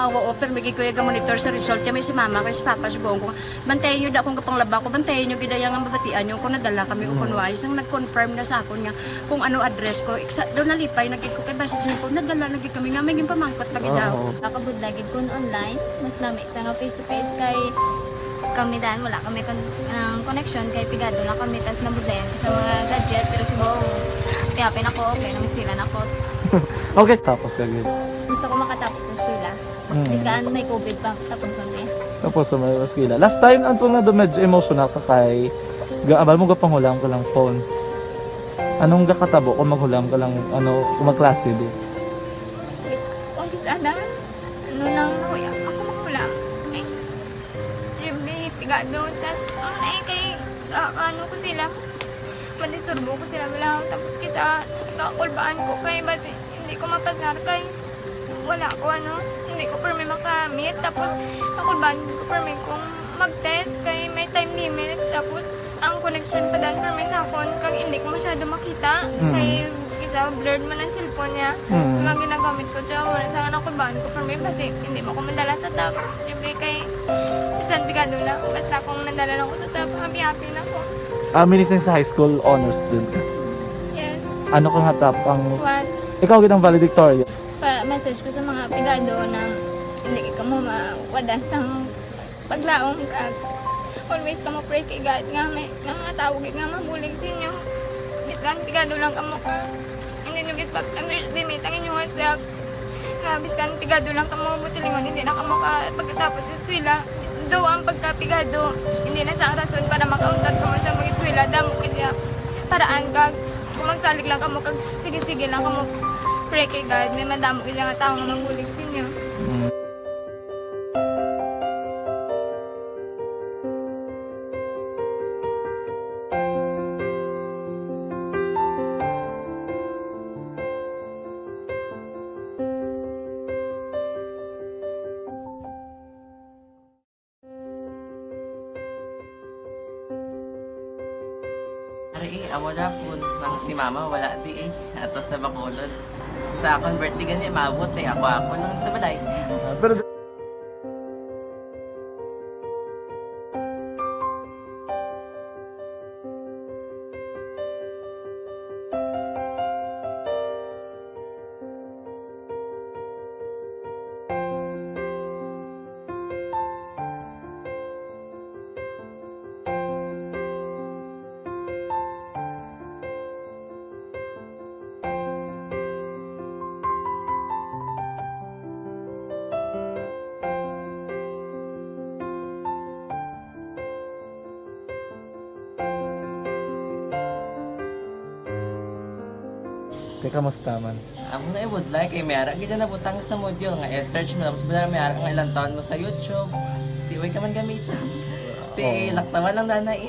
S11: oo, pero may ko yung monitor sa result kami si mama, kasi si papa, si buong ko. Bantayan nyo da akong kapanglaba ko, bantayan nyo gidayang ang babatian nyo kung nadala kami o kunwais. Ang nag-confirm na sa akin nga kung ano address ko. Doon nalipay, naging ko kay basis ko, nadala naging kami nga, may pamangkot lagi daw.
S10: Nakabudlagid ko online, mas nami sa nga face-to-face kay kami dahil wala kami connection kay pigado lang kami tas nabudlayan ko sa mga gadget pero si buong piyapin ako, okay, namispilan ako.
S7: okay, tapos kagad.
S10: Gusto ko makatapos sa eskwela. Biskaan may COVID pa, tapos ulit.
S7: Tapos sa may eskwela. Last time, ang na do medyo emotional ka kay, abal mo ka panghulam ka lang phone. Anong gakatabo kung maghulam ka lang, kung magklase di?
S10: Kung bisana, ano nang nahuya ako maghulam. Siyempre, pigado, tas, kay, ano ko sila, madisurbo ko sila lang, tapos kita, kakulbaan ko kay, basi, hindi ko mapasar kay, wala ko hindi ko permi makamit, tapos nakulbaan ko permi kung mag-test kay may time limit, tapos ang connection pa dan permi sa akon kag hindi ko masyado makita kay isa sa blurred man ang cellphone niya. Nga ginagamit ko siya, wala sa anak ko baan ko, pero may kasi hindi mo ko madala sa tap. Siyempre kay isang bigado lang, basta kung nadala lang ko sa tap, happy na ako.
S7: Minsan sa high school honor student ka.
S10: Yes.
S7: Ano kang hatap ang...
S10: One,
S7: Ikaw ginang valedictorian.
S10: message ko sa mga pigado na hindi ka mo mawadan sang paglaong kag. Always ka mo pray kay God nga may mga tawag nga mabulig sa inyo. Biskan pigado lang ka mo ka. Hindi nyo git pag-underestimate ang inyong self. Nga biskan pigado lang ka mo busilingon, hindi na ka mo ka pagkatapos sa eskwela. Do ang pagkapigado, hindi na sa rason para makauntat ka mo sa mga eskwela. Damo kaya paraan kag kung magsalig lang ka mo kag sige-sige lang ka mo pray kay God. May madamo kaya nga tao nga mabulig sa inyo.
S12: Ari, amo na po. Nang si mama, wala di eh. Ato sa Bacolod. Sa akong birthday ganyan, maabot eh. Ako lang sa balay.
S7: Pero kamusta man?
S12: Amo na would like eh. Mayara gid na butang sa module nga search mo tapos bala mayara nga ilang taon mo sa YouTube. Di way ka man gamitan. Ti laktawa lang nanay.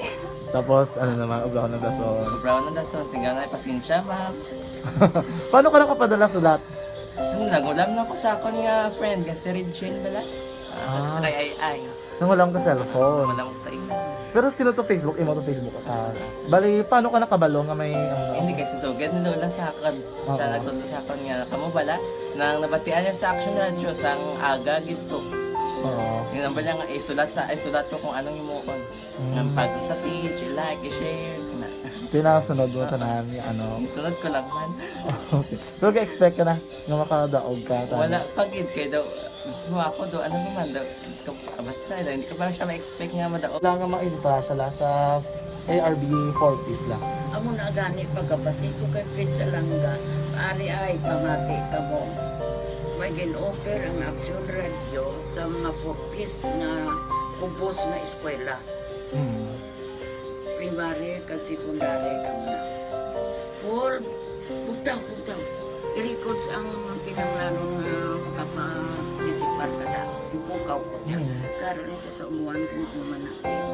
S7: Tapos ano naman, ubra ko ng dason.
S12: Brown na dason singa nga pasensya ma'am.
S7: Paano ka nakapadala sulat?
S12: Nagulam na ko sa akon nga friend nga si Regine bala. Sa kay ay.
S7: Nang walang ka cellphone.
S12: Wala mo sa imo.
S7: Pero sino to Facebook? Imo to Facebook ka. Bali, paano ka nakabalo nga may...
S12: Hindi kasi so good na lola sa akin. Siya nagtudlo sa akin nga, kamo bala, nang nabatian niya sa Action Radio sang aga gito.
S7: Oo.
S12: Yung namba niya nga, isulat ko kung anong imuon. Nang pag sa page, i-like, i-share.
S7: Pinasunod mo tanan niya, ano?
S12: Isunod ko lang man.
S7: Okay. Pero ka-expect ka na nga makadaog ka.
S12: Wala, pagid kay daw. Gusto mo ako do, ano naman daw, basta hindi ko pa siya ma-expect nga madaog.
S7: Wala nga ma-inta siya sa ARB 4-piece lang.
S13: Amo na gani pagkabati ko kay Fred Salanga, ari ay pamati ka mo. May gin-offer ang Action Radio sa mga 4-piece na kumpos na eskwela. Primary ka secondary ka na. For, butaw. I-records ang kinanglanon na makapag-disipar ka na. Ipukaw ko niya. Karoon siya sa umuan kung ako manakit.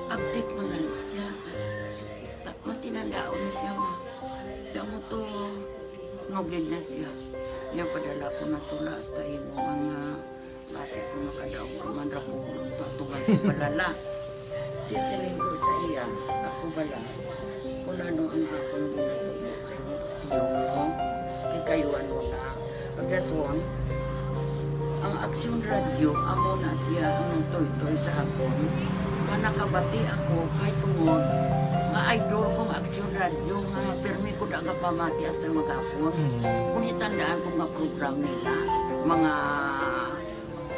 S13: Update mga siya. Matinandao na siya. Damo to, nugid na siya. Yan padala ko na tula hasta imo mga base ko makadaog ka man rapulong to atugan ko balala. Tisiling ko sa iya, ako bala. Kung ano ang akong ginatulog sa iyo, tiyo mo, kikayuan mo na. Pagdaswan, ang Action Radio, amo na siya ang toy-toy sa akon. Nakabati ako kay tungod nga idol kong Action Radio nga permi ko daga pamati hasta maghapon. Kung itandaan ko nga program nila, mga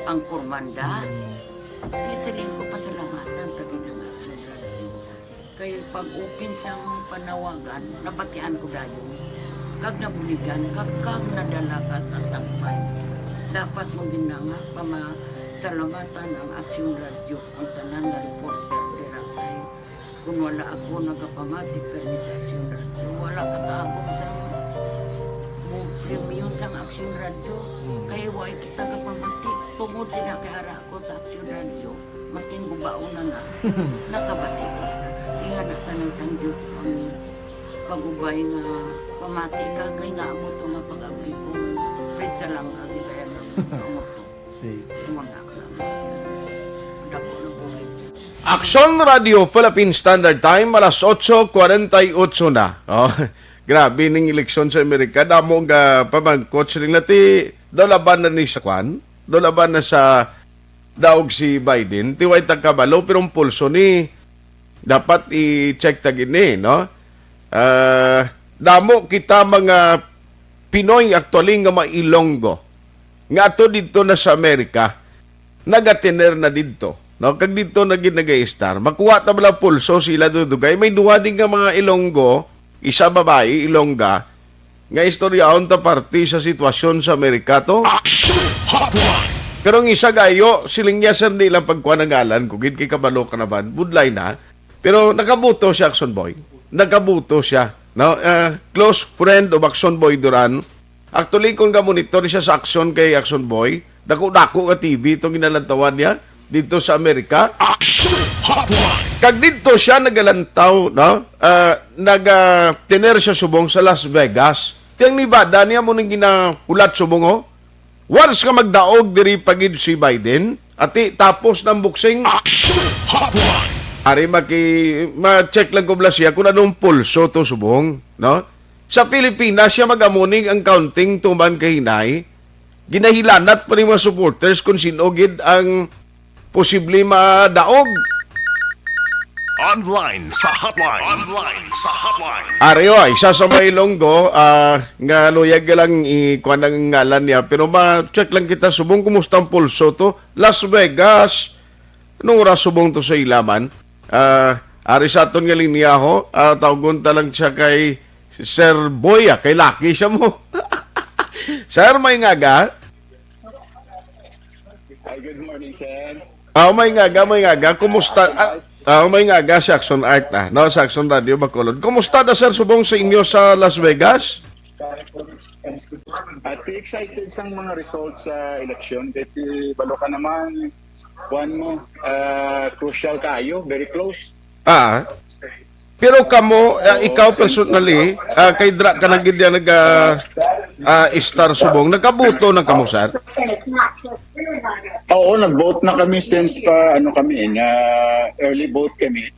S13: angkormanda, tisiling ko pasalamatan tagin ng Action Radio. Kaya pag-open sa panawagan, nabatian ko dayon. Kag nabuligan, kag nadala ka sa tagpay. Dapat mong ginanga salamatan ang Action Radio, ang tanan na reporter direktay. Kung wala ako nagapamati permi sa Action Radio, wala kataabong sa premium sa Action Radio. Kaya wala kita kapamati. Tungod sila kay ara ako sa Action Radio, maskin gubauna na, nakabati kita. Iyan na tanong sa Diyos ang pag-ubay na pamati ka, kaya nga mo ito nga pag-abri ko. Fred Salanga, di ba yan ang mo ito?
S4: Action Radio Philippine Standard Time, alas 8:48 na. Oh, grabe ning eleksyon sa Amerika, damo nga pamangkot siling nati do laban na ni sa kwan, do laban na sa daog si Biden, tiway tagkabalo pero ang pulso ni dapat i-check tagini, no? Damo kita mga Pinoy actually nga mailonggo. Nga ato dito na sa Amerika, nagatiner na dito. No? Kag dito nag-star, makuha ta bala pulso sila dudugay. May duwa din nga mga Ilonggo, isa babae, Ilongga, nga istoryahon ta party sa sitwasyon sa Amerika to. Pero ang isa gayo, siling niya sir nila pagkuha ng ngalan, kugid kay kabalo ka naman, budlay na. Pero nakabuto siya, Action Boy. Nakabuto siya. No? Close friend of Action Boy Duran. Actually, kung ka-monitor siya sa Action kay Action Boy, dako-dako ka TV itong ginalantawan niya dito sa Amerika.
S2: Action Hotline!
S4: Kag dito siya nagalantaw, no? Nag-tiner siya subong sa Las Vegas. Tiyang Nevada niya mo nang ginahulat subong, oh. Once ka magdaog diri pagid si Biden, ati tapos ng boxing,
S2: Action Hotline!
S4: ari ma-check lang ko bla siya kung anong pulso to subong, no? Sa Pilipinas siya magamuning ang counting tuman kay hinay. Ginahilanat pa rin mga supporters kung sinugid ang posible madaog.
S2: Online sa hotline. Online sa hotline.
S4: Areo ay isa sa may Ilonggo, nga luyag lang ikuha ng ngalan niya, pero ma-check lang kita subong kumusta ang pulso to. Las Vegas, anong oras subong to sa ilaman? Ari sa aton nga linya ho, tawagon talang siya kay Sir Boy, kay Lucky siya mo. Sir, may ngaga?
S14: Hi, good morning, sir.
S4: May ngaga. Kumusta? May ngaga sa Action Art, no? Sa Action Radio, Bacolod. Kumusta na, sir, subong sa inyo sa Las Vegas?
S14: At excited sang mga results sa eleksyon. Kasi balo ka naman, one mo, crucial kayo, very close.
S4: Pero kamo, ikaw personally, kay Dra ka na gid star subong, nagkabuto na kamo, sir?
S14: Oo, nag-vote na kami since pa, early vote kami.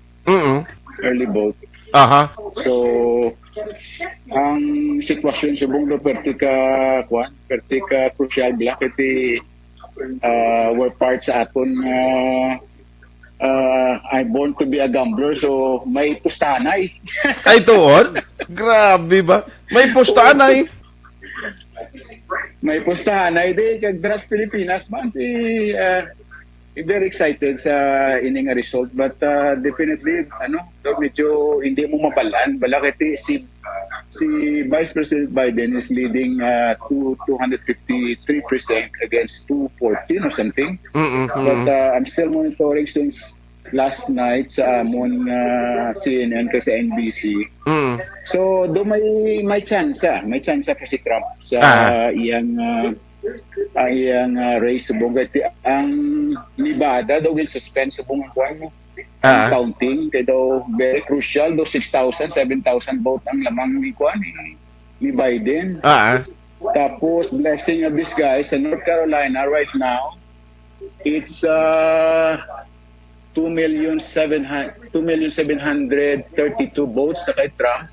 S14: Early vote. So, ang sitwasyon subong do perti ka crucial black iti were part sa aton I'm born to be a gambler, so may pustanay.
S4: Ay, tuon? Grabe ba? May pustanay?
S14: May pustanay. Di, kag Dras Pilipinas, man, very excited sa ining result. But definitely, medyo hindi mo mabalan. Balakiti, si Vice President Biden is leading 253% against 214 or something. But I'm still monitoring since last night sa amon CNN kasi NBC. So do may chance pa si Trump sa iyang race subong ang Nevada daw will suspend subong ang counting kaya daw very crucial do 6,000 7,000 vote ang lamang ni Biden. Tapos blessing of this guy sa North Carolina right now it's 2,732 votes sa kay Trump.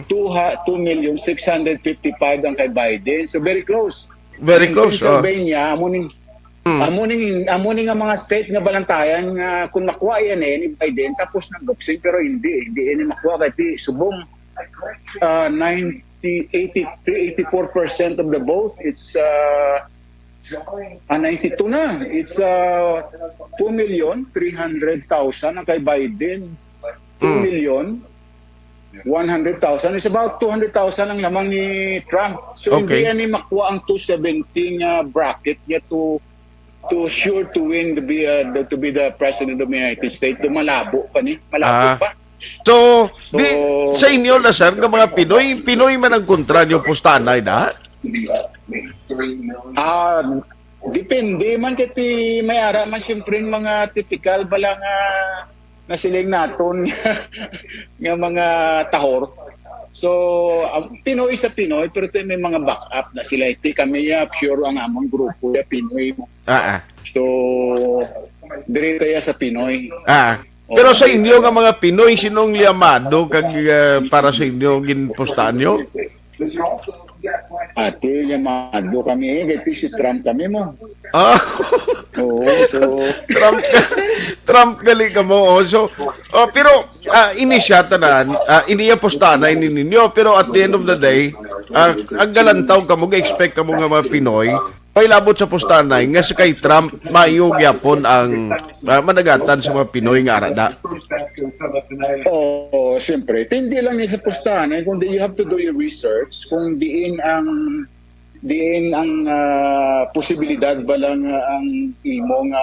S14: 2,655 ang kay Biden. So very close.
S4: Very close.
S14: Pennsylvania, amuning ang mga state nga balantayan nga kung makuha yan ni Biden tapos ng boxing pero hindi makuha kasi subong 84% of the vote. It's 92 na. It's 2,300,000 ang kay Biden. 2,100,000. It's about 200,000 ang lamang ni Trump. So hindi yan makuha ang 270 bracket niya to sure to win to be the president of the United States. Malabo pa.
S4: So, sa inyo na sir, ng mga Pinoy man ang kontraryo pustanay na?
S14: Depende man kiti may ara man siyempre mga typical balang na siling naton nga mga tahor. So, Pinoy sa Pinoy pero may mga backup na sila iti kami pure ang among grupo ya Pinoy mo. So, dire kaya sa Pinoy.
S4: Pero sa inyo nga mga Pinoy, sinong liyamado kag para sa inyo ginpostaan nyo?
S14: Ate, llamado kami, kaya si Trump kami mo.
S4: Ah,
S14: Oo, so,
S4: Trump gali ka mo. So, pero inisyata na, iniya postaan na ini ninyo. Pero at the end of the day, ang galantaw ka mo, expect ka mo nga mga Pinoy, pailabot sa postanay nga sa kay Trump mayog yapon ang managatan sa mga Pinoy nga arada.
S14: Oo, siyempre. Hindi lang yan sa pustahan, kundi you have to do your research kung diin ang posibilidad ba lang ang imong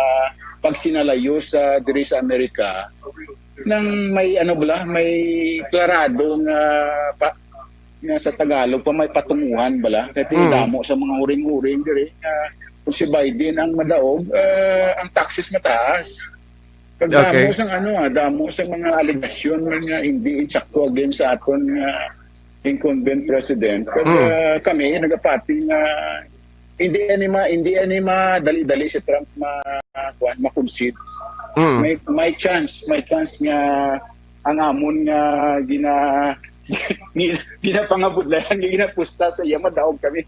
S14: pagsinalayo sa diri sa Amerika nang may may klaradong nga sa Tagalog pa may patunguhan bala kasi damo sa mga uring-uring diri kung si Biden ang madaog ang taxes mataas kag damo sang damo sa mga alegasyon nga hindi insakto against sa aton incumbent president kag kami nagapati nga hindi anima dali-dali si Trump ma-concede. May chance nga ang amon nga ginapangabudlayan, ginapusta sa iya, madaog kami.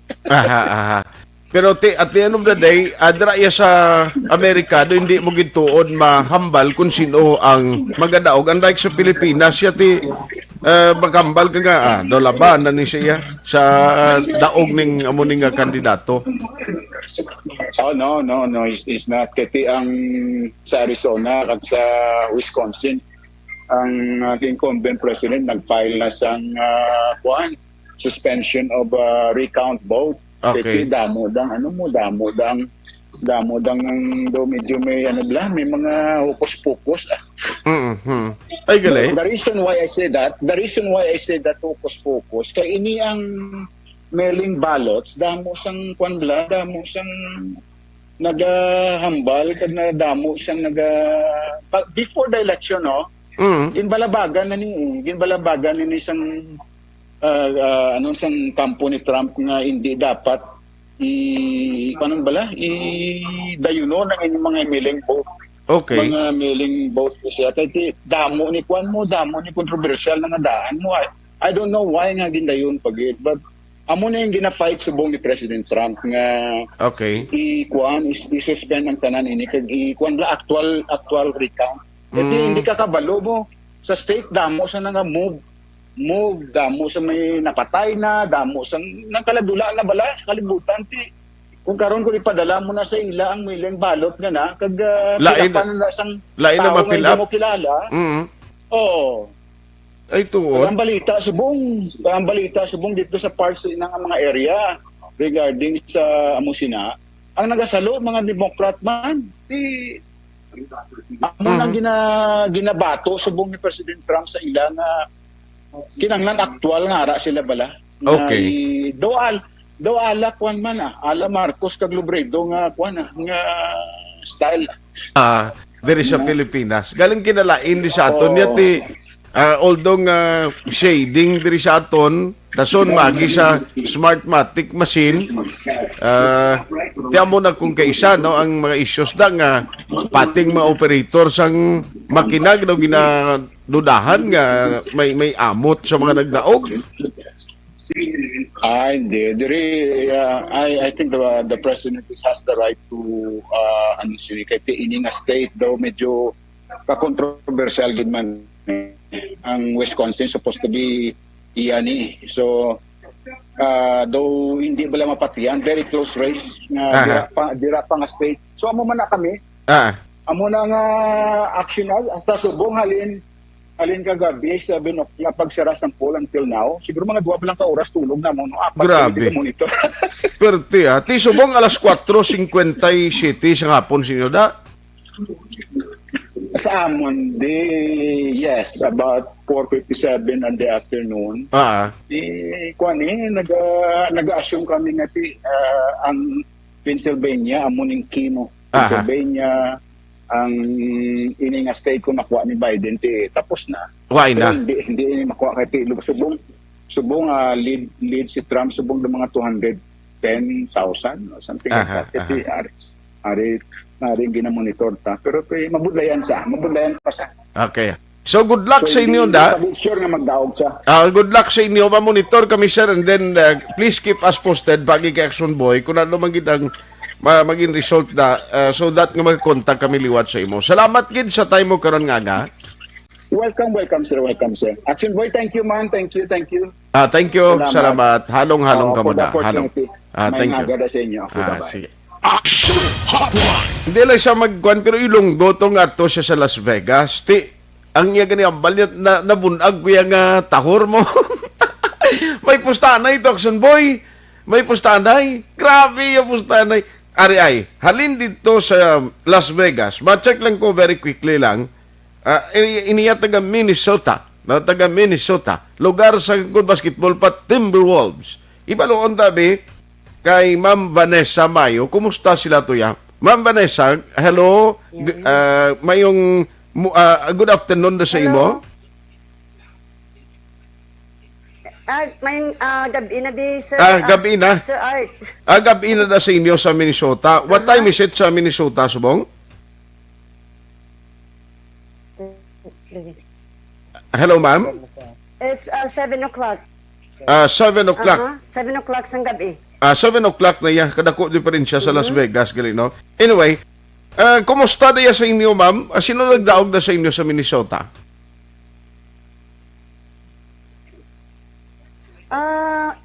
S4: Pero at the end of the day, adraya sa Amerikano, hindi mo gituod mahambal kung sino ang magadaog. Unlike sa Pilipinas, siya maghambal ka nga, laban na ni siya sa daog ning amuning kandidato.
S14: Oh, no, it's not. Kasi ang sa Arizona at sa Wisconsin, ang incumbent president nag-file na sang suspension of recount vote.
S4: Okay.
S14: Kasi damo dang medyo may may mga hukos-pukos.
S4: Ay gali.
S14: The reason why I say that hukos-pukos kay ini ang mailing ballots damo sang damo sang nagahambal kag na damo sang before the election ginbalabagan na ni isang sang kampo ni Trump nga hindi dapat dayuno ng inyong mga mailing vote.
S4: Okay.
S14: Mga mailing vote siya kay damo ni controversial na daan mo. I don't know why nga gindayon pagit, but amo na yung gina-fight subong ni President Trump nga i-suspend ang tanan ini kag actual recount. Hindi ka kabalo mo sa state damo sa nga move damo sa may napatay na damo sa nakaladula na bala sa kalibutan kung karon ko ipadala mo na sa ila ang mailing balot nga na kag
S4: lain na ma-fill up
S14: mo kilala. Oo.
S4: Ay tuon.
S14: Ang balita subong dito sa parts ng mga area regarding sa Amusina ang nagasalo mga Democrat man nang ginabato subong ni President Trump sa ila nga kinanglan aktual nga ara sila bala.
S4: Okay.
S14: Do ala kwan man ala Marcos kag Lubredo nga kwan nga style.
S4: Diri sa Pilipinas. Galing kinalain di sa aton yati although shading diri sa aton dason magi sa Smartmatic machine tiyan mo na kung kaisa ang mga issues nga pating mga operator sang makinag daw ginadudahan nga may amot sa mga nagdaog.
S14: Hindi. I think the president has the right to kaya ini nga state daw medyo ka-controversial gid man ang Wisconsin supposed to be iyani. So though hindi bala mapatiyan, very close race nga dira pa nga state. So amo man na kami. Amo na nga actional hasta subong halin kagabi 7 o'clock pagsara ng poll until now. Siguro mga 2 lang ka oras tulog na mo.
S4: Grabe. Pero ti subong alas 4:57 sa hapon sinyo da.
S14: Sa amon yes, about 4:57 in the afternoon. Nag-assume kami nga ang Pennsylvania amuning kimo. Pennsylvania ang ini nga state ko nakuha ni Biden tapos na.
S4: Why na?
S14: Hindi makuha kay subong lead si Trump subong ng mga 210,000 or something like that. Ari ginamonitor ta pero mabudlayan pa sa
S4: Okay. So good luck sa inyo da.
S14: Sure na magdaog siya.
S4: Good luck sa inyo. Ma-monitor kami sir and then please keep us posted pagi kay Action Boy kung ano maging ang maging result da so that nga mag-contact kami liwat sa imo. Salamat gid sa time mo karon nga.
S14: Welcome sir. Action Boy, thank you man. Thank you.
S4: Thank you. Salamat. Halong-halong ka mo da. Halong.
S14: May
S4: Thank you.
S14: nagada sa inyo. Okay, bye-bye.
S4: Sige.
S2: Action Hotline.
S4: Hindi lang siya magkuhan pero ilunggo to nga to siya sa Las Vegas. Ang iya gani ambal niya nabunag ko yung tahor mo. May pustanay to, Action Boy. May pustanay. Grabe yung pustanay. Ari halin dito sa Las Vegas. Ma-check lang ko very quickly lang. Iniya taga Minnesota. Taga Minnesota. Lugar sa good basketball pa Timberwolves. Ibaloon tabi kay Ma'am Vanessa Mayo. Kumusta sila to ya? Ma'am Vanessa, hello. Mayong good afternoon na sa imo.
S15: May gabi na di, sir.
S4: Gabi na.
S15: Sir Art.
S4: Gabi na sa inyo sa Minnesota. What time is it sa Minnesota, Subong? Hello, ma'am?
S15: It's 7 o'clock.
S4: 7 o'clock.
S15: 7 o'clock sang gabi.
S4: 7 o'clock na yan. Kadako di pa rin siya sa Las Vegas. Gali, no? Anyway, kumusta na yan sa inyo, ma'am? Sino nagdaog na sa inyo sa Minnesota?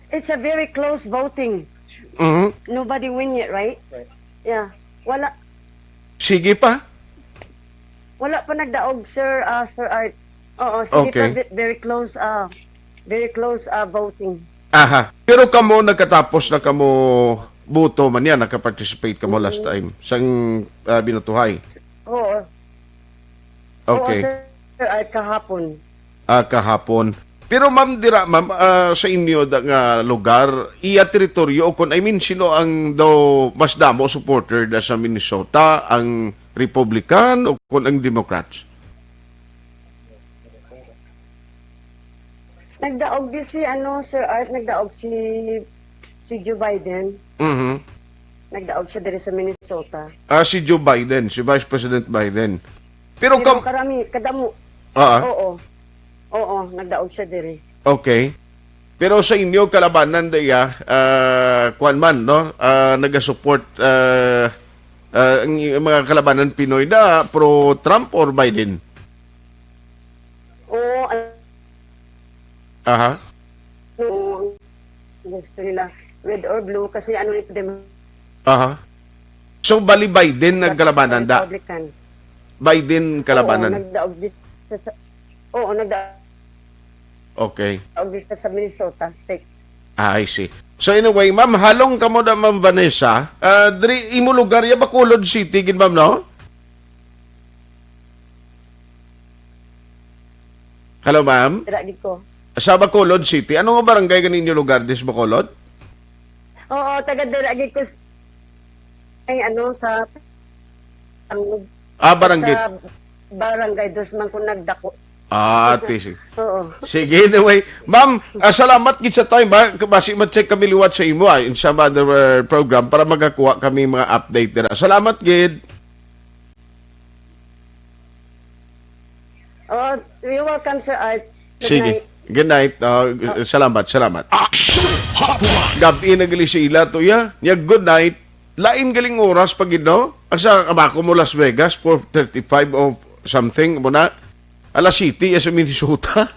S15: It's a very close voting. Nobody win yet, right? Yeah. Wala.
S4: Sige pa?
S15: Wala pa nagdaog, sir, Sir Art. Oo, sige
S4: Okay.
S15: pa, very close voting.
S4: Aha. Pero kamo nagkatapos na kamo buto man yan, nakaparticipate kamo last time sang binutuhay.
S15: Oo.
S4: Okay.
S15: Oo, Sir Art, kahapon.
S4: Kahapon. Pero ma'am dira ma'am sa inyo da nga lugar iya teritoryo kun sino ang daw mas damo supporter da sa Minnesota, ang Republican o kun ang Democrats?
S15: Nagdaog din si Sir Art, nagdaog si Joe Biden. Nagdaog siya diri sa Minnesota.
S4: Si Joe Biden, si Vice President Biden. Pero
S15: karami kadamo. Oo, nagdaog siya diri.
S4: Okay. Pero sa inyo kalabanan daya kuan man no, naga-support ang mga kalabanan Pinoy na pro Trump or Biden?
S15: Oo,
S4: Aha.
S15: gusto nila red or blue kasi ni dem.
S4: Aha. So bali Biden nagkalabanan da.
S15: Republican.
S4: Biden kalabanan.
S15: Oo, nagdaog
S4: Okay.
S15: sa Minnesota State.
S4: I see. So anyway, ma'am, halong kamo da ma'am Vanessa. Diri imo lugar ya Bacolod City gid ma'am no? Hello ma'am.
S15: Dira dito.
S4: Sa Bacolod City, ano nga barangay ganinyo lugar dis Bacolod?
S15: Oo, taga dira dito. Ay sa
S4: barangay.
S15: Sa barangay dos man ko nagdako.
S4: Sige.
S15: Oo.
S4: Sige, anyway. Ma'am, salamat gid sa time ba? Basi ma-check kami liwat sa imo in some other program para magakuha kami mga update dira. Salamat gid.
S15: Oh, you're welcome, Sir Art.
S4: Sige. Good night. Salamat.
S2: Action Hotline.
S4: Gabi na gali sila to ya. Good night. Lain galing oras pag no? Asa amako mo Las Vegas 4:35 o something mo na. Alas City sa Minnesota.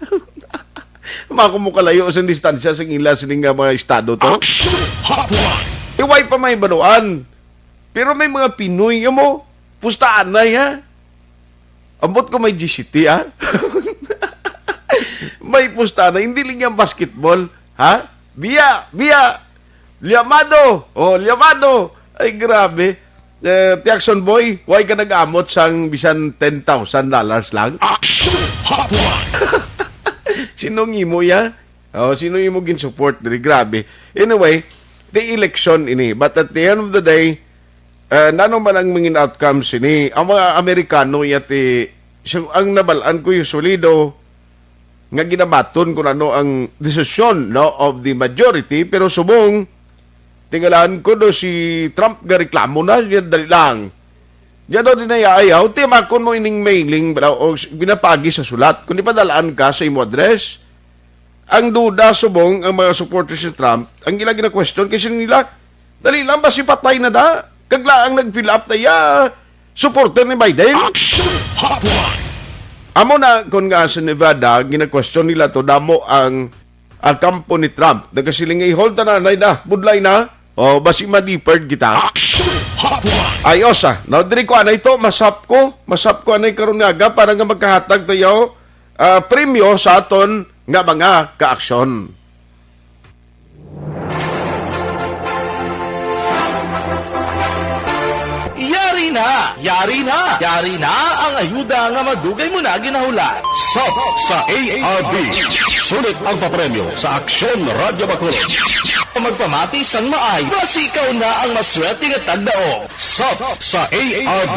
S4: Amako mo kalayo sa distansya sa ila sining mga estado to.
S2: Action Hotline.
S4: Iway pa may banuan. Pero may mga Pinoy mo. Pustaan na ya. Ambot ko may GCT ha. May pustaan na. Hindi lang yung basketball. Ha? Biya. Liamado. Liamado. Ay, grabe. Action Boy, why ka nag-amot sang bisan $10,000 lang?
S2: Action Hotline.
S4: Sinong imo ya? Sino imo gin-support? Grabe. Anyway, the election ini. But at the end of the day, nano man ang mga outcomes ini, ang mga Amerikano yati, ang nabalaan ko yung solido, nga ginabaton kung ano ang desisyon of the majority, pero subong, tinggalan ko do si Trump ga reklamo na, yan dali lang. Yan daw din ayaw, timakon mo ining mailing o binapagi sa sulat. Kung di padalaan ka sa imo address, ang duda subong ang mga supporters ni Trump, ang ilang gina-question kasi nila, dali lang ba si patay na da? Kaglaang nag-fill up na supporter ni Biden? Amo na kung nga sa Nevada, gina-question nila to, damo ang kampo ni Trump. Nagkasiling hold na budlay na, o basi ma-deferred kita. Ayos now diri ko anay ito, masap ko anay karon nga aga para nga magkahatag tayo premyo sa aton nga mga kaaksyon.
S16: Yari na ang ayuda nga madugay mo na ginahula. Sa ARB, sulit ang papremyo sa Aksyon Radyo Bacolod. Magpamati sang maay, basi ikaw na ang maswerte nga tagdaong. Sa ARB,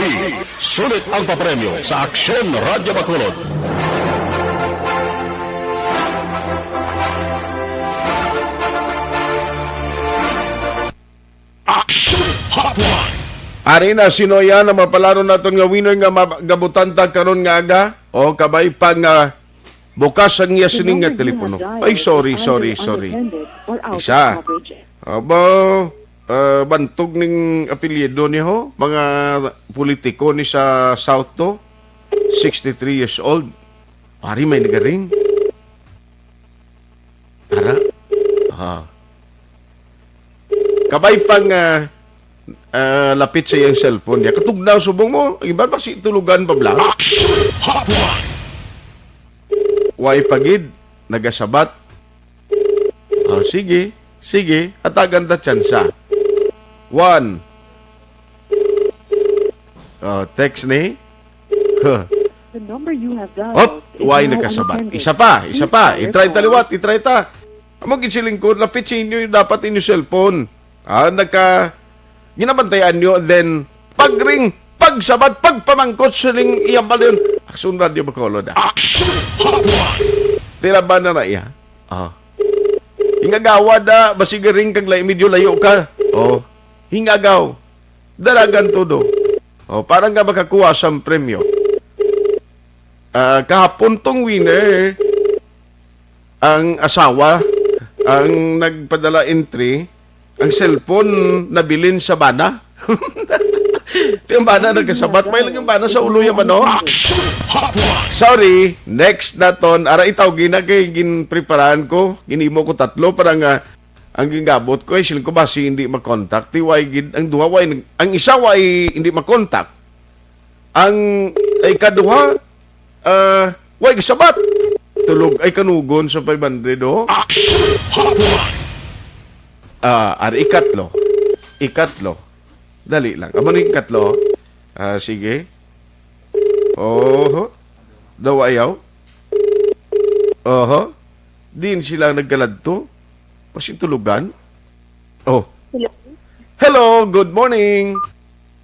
S16: sulit ang papremyo sa Aksyon Radyo Bacolod.
S2: Action Hotline.
S4: Ari na sino yan na mapalaro naton nga winner nga gabutanta karon nga aga o kabay pang bukas ang iya sining nga telepono. Ay sorry. Isa. Aba bantog ning apelyido ni ho mga politiko ni sa South to 63 years old. Ari may nagaring. Ara. Kabay pang lapit sa iyang cellphone niya. Katugnaw subong mo. Ang iba pa si tulugan pa bla. Way pagid. Nagasabat. Sige. Atagan ta tsansa. 1. Text ni.
S17: The number you have dialed.
S4: Way nakasabat. Isa pa. I-try taliwat. Amo ginsiling ko. Lapit sa inyo dapat inyo cellphone. Ginabantayan nyo, then, pagring, pagsabat, pagpamangkot, siling iyambal yun. Aksyon Radio Bacolod.
S2: Action Hotline.
S4: Tila ba na iya? Hingagawa da, basigaring kag medyo layo ka. Hingagaw. Dalagan todo. Parang nga makakuha sa premyo. Kahapon tong winner, ang asawa, ang nagpadala entry, ang cellphone nabilin sa bana. Yung bana nagkasabat. May lang yung bana sa ulo yung ano. Sorry. Next na ton. Ara itaw gina kay ginpreparan ko. Ginimo ko 3. Parang ang gingabot ko ay siling ko basi hindi makontak. Ang duha way. Ang isa way hindi makontak. Ang ay kaduha way kasabat. Tulog ay kanugon sa 500 ikatlo. Dali lang. Amo ni ikatlo. Sige. Daw ayaw. Din sila nagkaladto. Pasitulugan. Hello, good morning.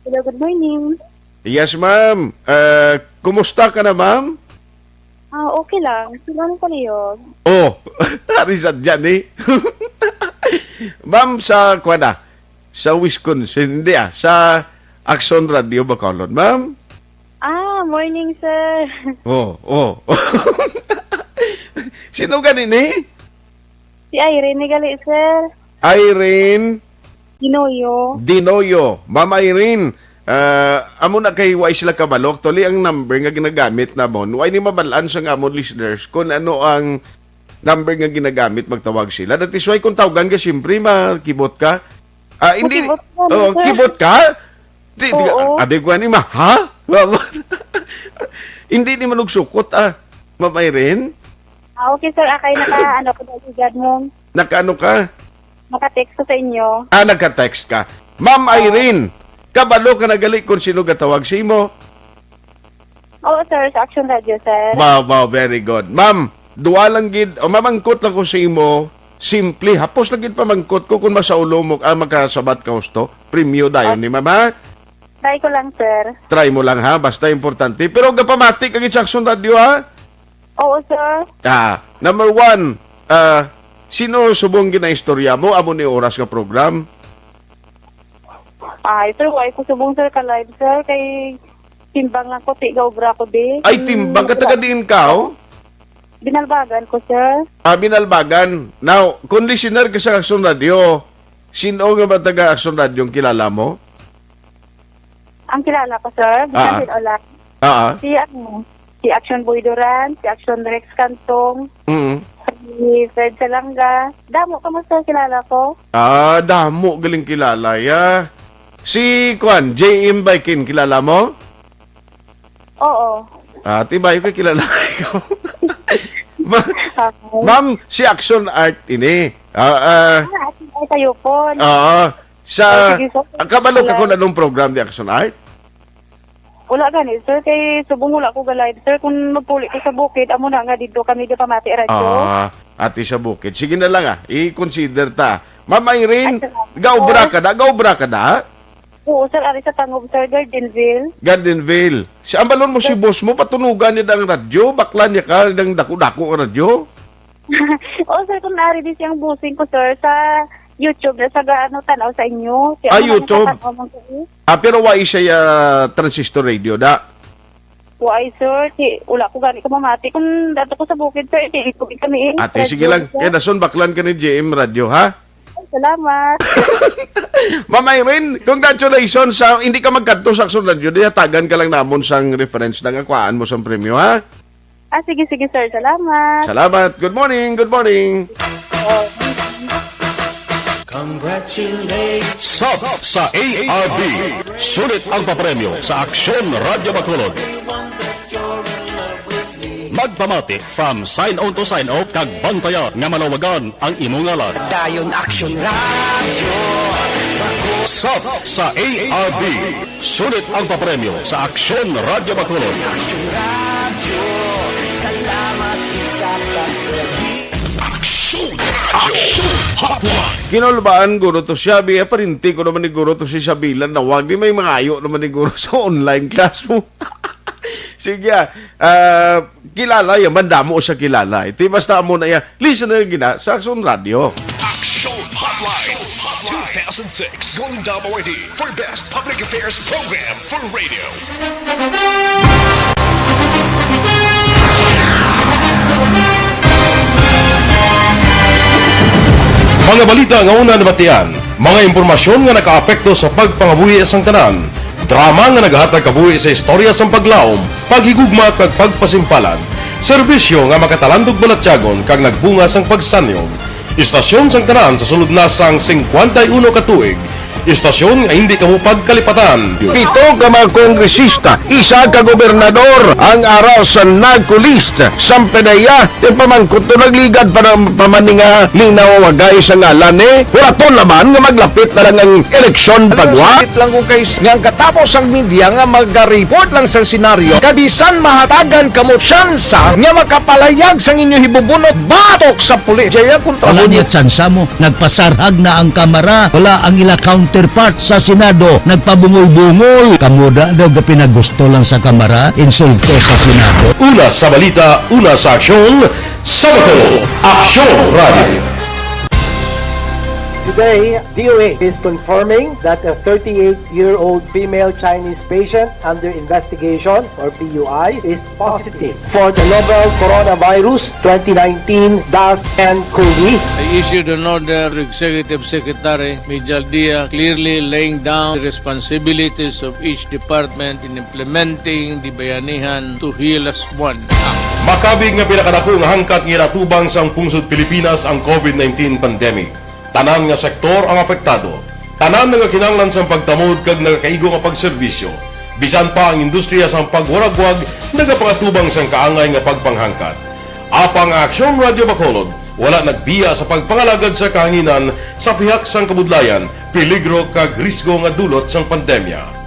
S17: Hello, good morning.
S4: Yes, ma'am. Kumusta ka na, ma'am?
S17: Okay lang. Silang ko niyo.
S4: Harisad dyan eh. Ma'am, sa Wisconsin, hindi sa Aksyon Radio Bacolod, ma'am.
S17: Morning, sir.
S4: Sino ganin eh?
S17: Si Irene gali, sir.
S4: Irene
S17: Dinoyo.
S4: Ma'am Irene, amo na kay why sila kabalok, tuli ang number nga ginagamit na mo. Why ni mabalaan sa nga mo listeners kung ano ang number nga ginagamit magtawag sila. That is why kung tawagan ka, siyempre makibot ka. Hindi. Kibot ka? Abi ko ni ma, ha? Hindi ni manugsukot, Ma'am Irene?
S17: Okay, sir. Akay naka, ko dagigad mo.
S4: Naka-ano ka?
S17: Naka-text ko sa inyo.
S4: Naka-text ka. Ma'am Irene, kabalo ka nagali kung sino gatawag sa imo?
S17: Oo, sir. Sa Action Radio, sir.
S4: Wow, very good. Ma'am, duwa lang gid, mamangkot lang ko sa imo, simple, hapos lang gid pamangkot ko kung masaulo mo, makasabat ka husto, premyo dayon ni mama.
S17: Try ko lang, sir.
S4: Try mo lang ha, basta importante. Pero gapamatik ang Action Radio ha?
S17: Oo, sir.
S4: Number 1, sino subong ginaistorya mo, amo ni oras ka program?
S17: Ay, sir, why ko subong sir ka live, sir, kay timbang lang ko, tiga obra ko di.
S4: Ay, timbang ka taga diin ka, oh?
S17: Binalbagan ko, sir.
S4: Binalbagan. Now, kung listener ka sa Action Radio, sino nga ba taga Action Radio yung kilala mo?
S17: Ang kilala ko, sir, Bisan Ola. Si Action Boy Duran, si Action Rex Cantong, si Fred Salanga. Damo, kamusta kilala ko?
S4: Damo, galing kilala, ya. Si Kwan, J.M. Baikin, kilala mo?
S17: Oo.
S4: Tibay ko kilala ko. Ma'am, si Action Art ini.
S17: Ay, tayo po.
S4: Kabalo ka kung anong program di Action Art?
S17: Wala gani, sir. Kay subong wala ko ga-live, sir. Kung magpuli ko sa bukid, amo na nga dito kami di pamati radyo.
S4: Ati sa bukid. Sige na lang i-consider ta. Ma'am Irene, gaubra ka da?
S17: Oo, sir. Ari sa Tangob, sir.
S4: Gardenville. Si ambalon mo si boss mo, patunugan niya ng radyo, bakla niya ka ng dako-dako ang radyo.
S17: Oo, sir. Kung nari din siyang busing ko, sir, sa YouTube na sa tanaw sa inyo.
S4: YouTube? Pero why siya transistor radio da?
S17: Why, sir? Wala ko gani ka mamati. Kung dato ko sa bukid, sir, ikubig kami.
S4: Ate, sige lang. Kaya nason, baklan ka ni JM Radio, ha?
S17: Salamat.
S4: Ma'am Irene, congratulations sa hindi ka magkanto sa Action Radio. Tagan ka lang namon sang reference ng akwaan mo sang premyo, ha?
S17: Sige, sir. Salamat.
S4: Salamat. Good morning.
S16: Sub sa ARB. Sulit ang papremyo sa Aksyon Radio Bacolod. Magpamati from sign on to sign off kag bantayan nga malawagan ang imong ngalan.
S18: Dayon Aksyon Radio.
S16: Sub sa ARB. Sulit ang papremyo sa Aksyon Radio Bacolod.
S18: Aksyon Radio. Salamat sa pagsagi.
S2: Action Hotline.
S4: Kinulbaan guro to siya, parinti ko naman ni guro to si Sabilan na wag di may mga ayo naman ni guro sa online class mo. Sige, kilala yan, mandamo sa kilala. Iti basta mo na yan, listener gina sa Action Radio.
S2: Action Hotline 2006 Golden Dome Award for Best Public Affairs Program for Radio.
S16: Mga balita nga una nabatian, mga impormasyon nga nakaapekto sa pagpangabuhi sang tanan, drama nga naghatag kabuhi sa istorya sang paglaom, paghigugma kag pagpasimpalan, serbisyo nga makatalandog balatyagon kag nagbunga sang pagsanyog, istasyon sang tanan sa sulod na sang 51 katuig, istasyon nga hindi kamupag kalipatan.
S4: 7 ka mga kongresista, 1 ka gobernador ang araw sa nagkulist sa Penaya yung pamangkot to nagligad para pamaninga linaw wagay sa ngalan wala to naman nga maglapit na lang ang eleksyon pagwa.
S18: Sakit lang kung kayo nga katapos ang media nga mag-report lang sa senaryo kabisan mahatagan kamo tsansa nga makapalayag sang inyo hibubunot batok sa pulis. Jaya kontra
S19: wala niya tsansa mo, nagpasarhag na ang kamara, wala ang ila counterpart sa Senado, nagpabungol-bungol. Kamuda daw pinagusto lang sa kamara, insulto sa Senado.
S16: Una sa balita, una sa aksyon, sa Bacolod, Aksyon Radio.
S20: Today, DOA is confirming that a 38-year-old female Chinese patient under investigation, or PUI, is positive for the novel coronavirus 2019 DAS-CoV.
S21: I issued an order to Executive Secretary Mijal Dia clearly laying down the responsibilities of each department in implementing the Bayanihan to Heal as One Act.
S16: Makabig nga pinakadako nga hangkat nga natubang sang pungsod Pilipinas ang COVID-19 pandemic. Tanan nga sektor ang apektado. Tanan nga kinahanglan sang pagtamod kag nagakaigo nga pagserbisyo. Bisan pa ang industriya sang pagwaragwag nagapangatubang sang kaangay nga pagpanghangkat. Apang Aksyon Radio Bacolod wala nagbiya sa pagpangalagad sa kahanginan sa pihak sang kabudlayan, peligro kag risgo nga dulot sang pandemya.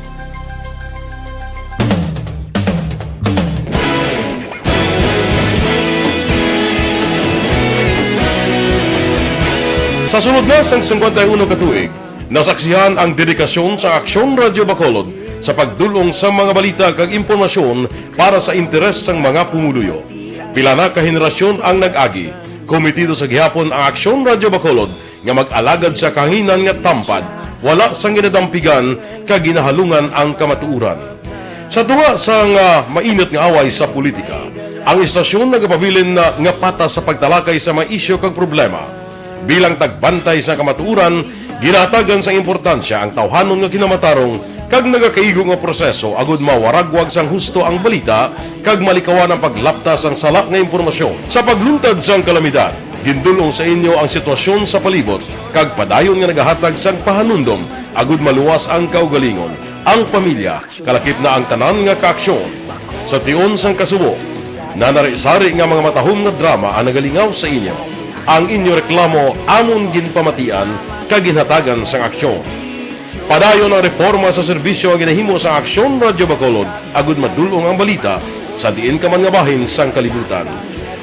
S16: Sa sunod na sang 51 katuig, nasaksihan ang dedikasyon sa Aksyon Radio Bacolod sa pagdulong sa mga balita kag impormasyon para sa interes sang mga pumuluyo. Pila na ka henerasyon ang nag-agi, komitido sa gihapon ang Aksyon Radio Bacolod nga mag-alagad sa kahanginan nga tampad,
S1: wala sang ginadampigan kag ginahalungan ang kamatuuran. Sa duwa sang mainit nga away sa politika, ang istasyon nagapabilin nga patas sa pagtalakay sa mga isyu kag problema. Bilang tagbantay sa kamatuuran, ginatagan sa importansya ang tawhanon nga kinamatarong kag nagakaigo nga proseso agud mawaragwag sang husto ang balita kag malikawan ang paglaptas ang salak nga impormasyon. Sa pagluntad sang kalamidad, gindulong sa inyo ang sitwasyon sa palibot kag padayon nga nagahatag sang pahanundom agud maluwas ang kaugalingon, ang pamilya, kalakip na ang tanan nga kaaksyon. Sa tion sang kasubo, nanari-sari nga mga matahom nga drama ang nagalingaw sa inyo. Ang inyo reklamo amon ginpamatian kag ginhatagan sang aksyon. Padayon ang reforma sa serbisyo ang ginahimo sa Aksyon Radyo Bacolod agud madulong ang balita sa diin ka man nga bahin sang kalibutan.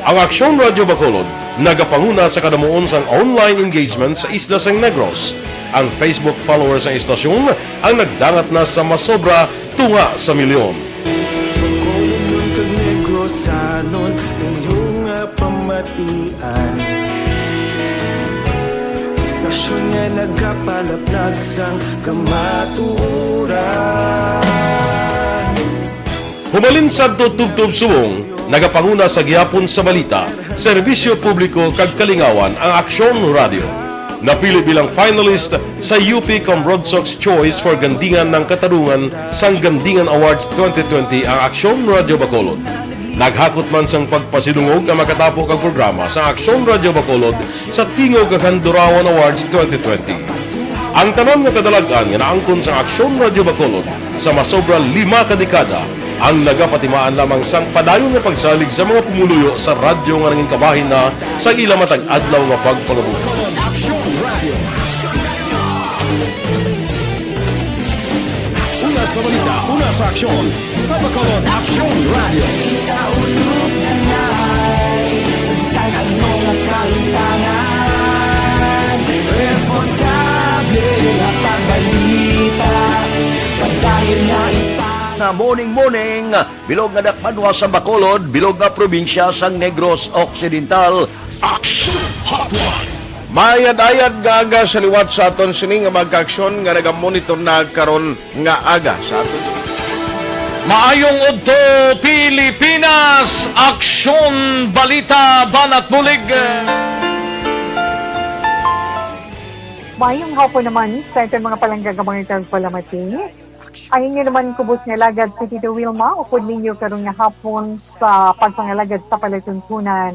S1: Ang Aksyon Radyo Bacolod nagapanguna sa kadamuon sang online engagement sa isla sang Negros. Ang Facebook followers sa istasyon ang nagdangat na sa masobra tunga sa milyon.
S22: Bacolod kag Negros sanon inyong pamatian. Istasyon nga nagapalaplag sang kamaturan.
S1: Humalin sa tutubtub subong, nagapanguna sa gihapon sa balita, serbisyo publiko kag kalingawan ang Aksyon Radio. Napili bilang finalist sa UP Combrodsok's Choice for Gandingan ng Katarungan sang Gandingan Awards 2020 ang Aksyon Radio Bacolod. Naghakot man sang pagpasidungog ang makatapo kag programa sa Aksyon Radio Bacolod sa Tingog kag Handurawan Awards 2020. Ang tanon nga kadalagan nga naangkon sa Aksyon Radio Bacolod sa masobra 5 ka dekada ang nagapatimaan lamang sang padayon nga pagsalig sa mga pumuluyo sa radyo nga nanging kabahin na sa ila matag adlaw nga pagpangabuhi.
S2: Una sa balita, una sa aksyon, sa Bacolod Aksyon Radio.
S22: Kaulog na na'y saan ang mga kaintangan. Responsable at ang balita, pagdahil na
S18: na morning, bilog nga dakpanwa sa Bacolod, bilog nga probinsya sang Negros Occidental.
S2: Action Hotline!
S4: Mayad-ayad nga aga sa liwat sa aton sini nga magka-aksyon nga nagamonitor na karon nga aga sa aton.
S18: Maayong udto Pilipinas, aksyon balita banat bulig.
S23: Mayong hapon naman sa itong mga palanggagamang palamati. Ay inyo naman kubos nga lagad si Tito Wilma, upod ninyo karong nga hapon sa pagpangalagad sa palatuntunan.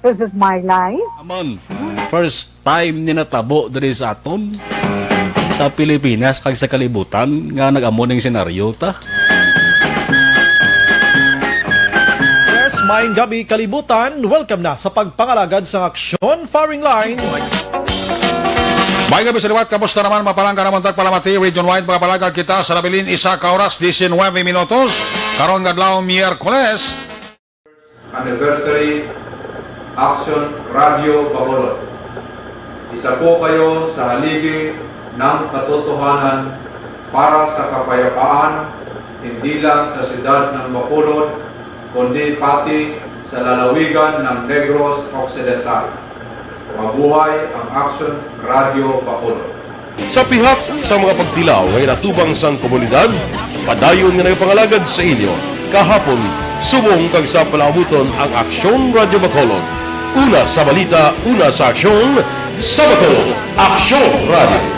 S23: This is my life.
S24: Amon, first time ni natabo diri sa aton sa Pilipinas kag sa kalibutan nga nag-amo ning senaryo ta.
S25: Yes, maayong gabi kalibutan. Welcome na sa pagpangalagad sa Aksyon Firing Line.
S26: May gabi sa liwat, kamusta naman mapalangga naman tagpalamati, region wide mga palagad kita sa labilin isa ka oras, 19 minutos, karon gadlaw Miyerkules.
S27: Anniversary Action Radio Bacolod. Isa po kayo sa haligi ng katotohanan para sa kapayapaan, hindi lang sa siyudad ng Bacolod, kundi pati sa lalawigan ng Negros Occidental. Mabuhay ang Action Radio Bacolod.
S1: Sa pihak sa mga pagtilaw ngay natubang sang komunidad, padayon nga nagpangalagad sa inyo kahapon subong kag sa palabuton ang Aksyon Radio Bacolod. Una sa balita, una sa aksyon, sa Bacolod, Aksyon Radio.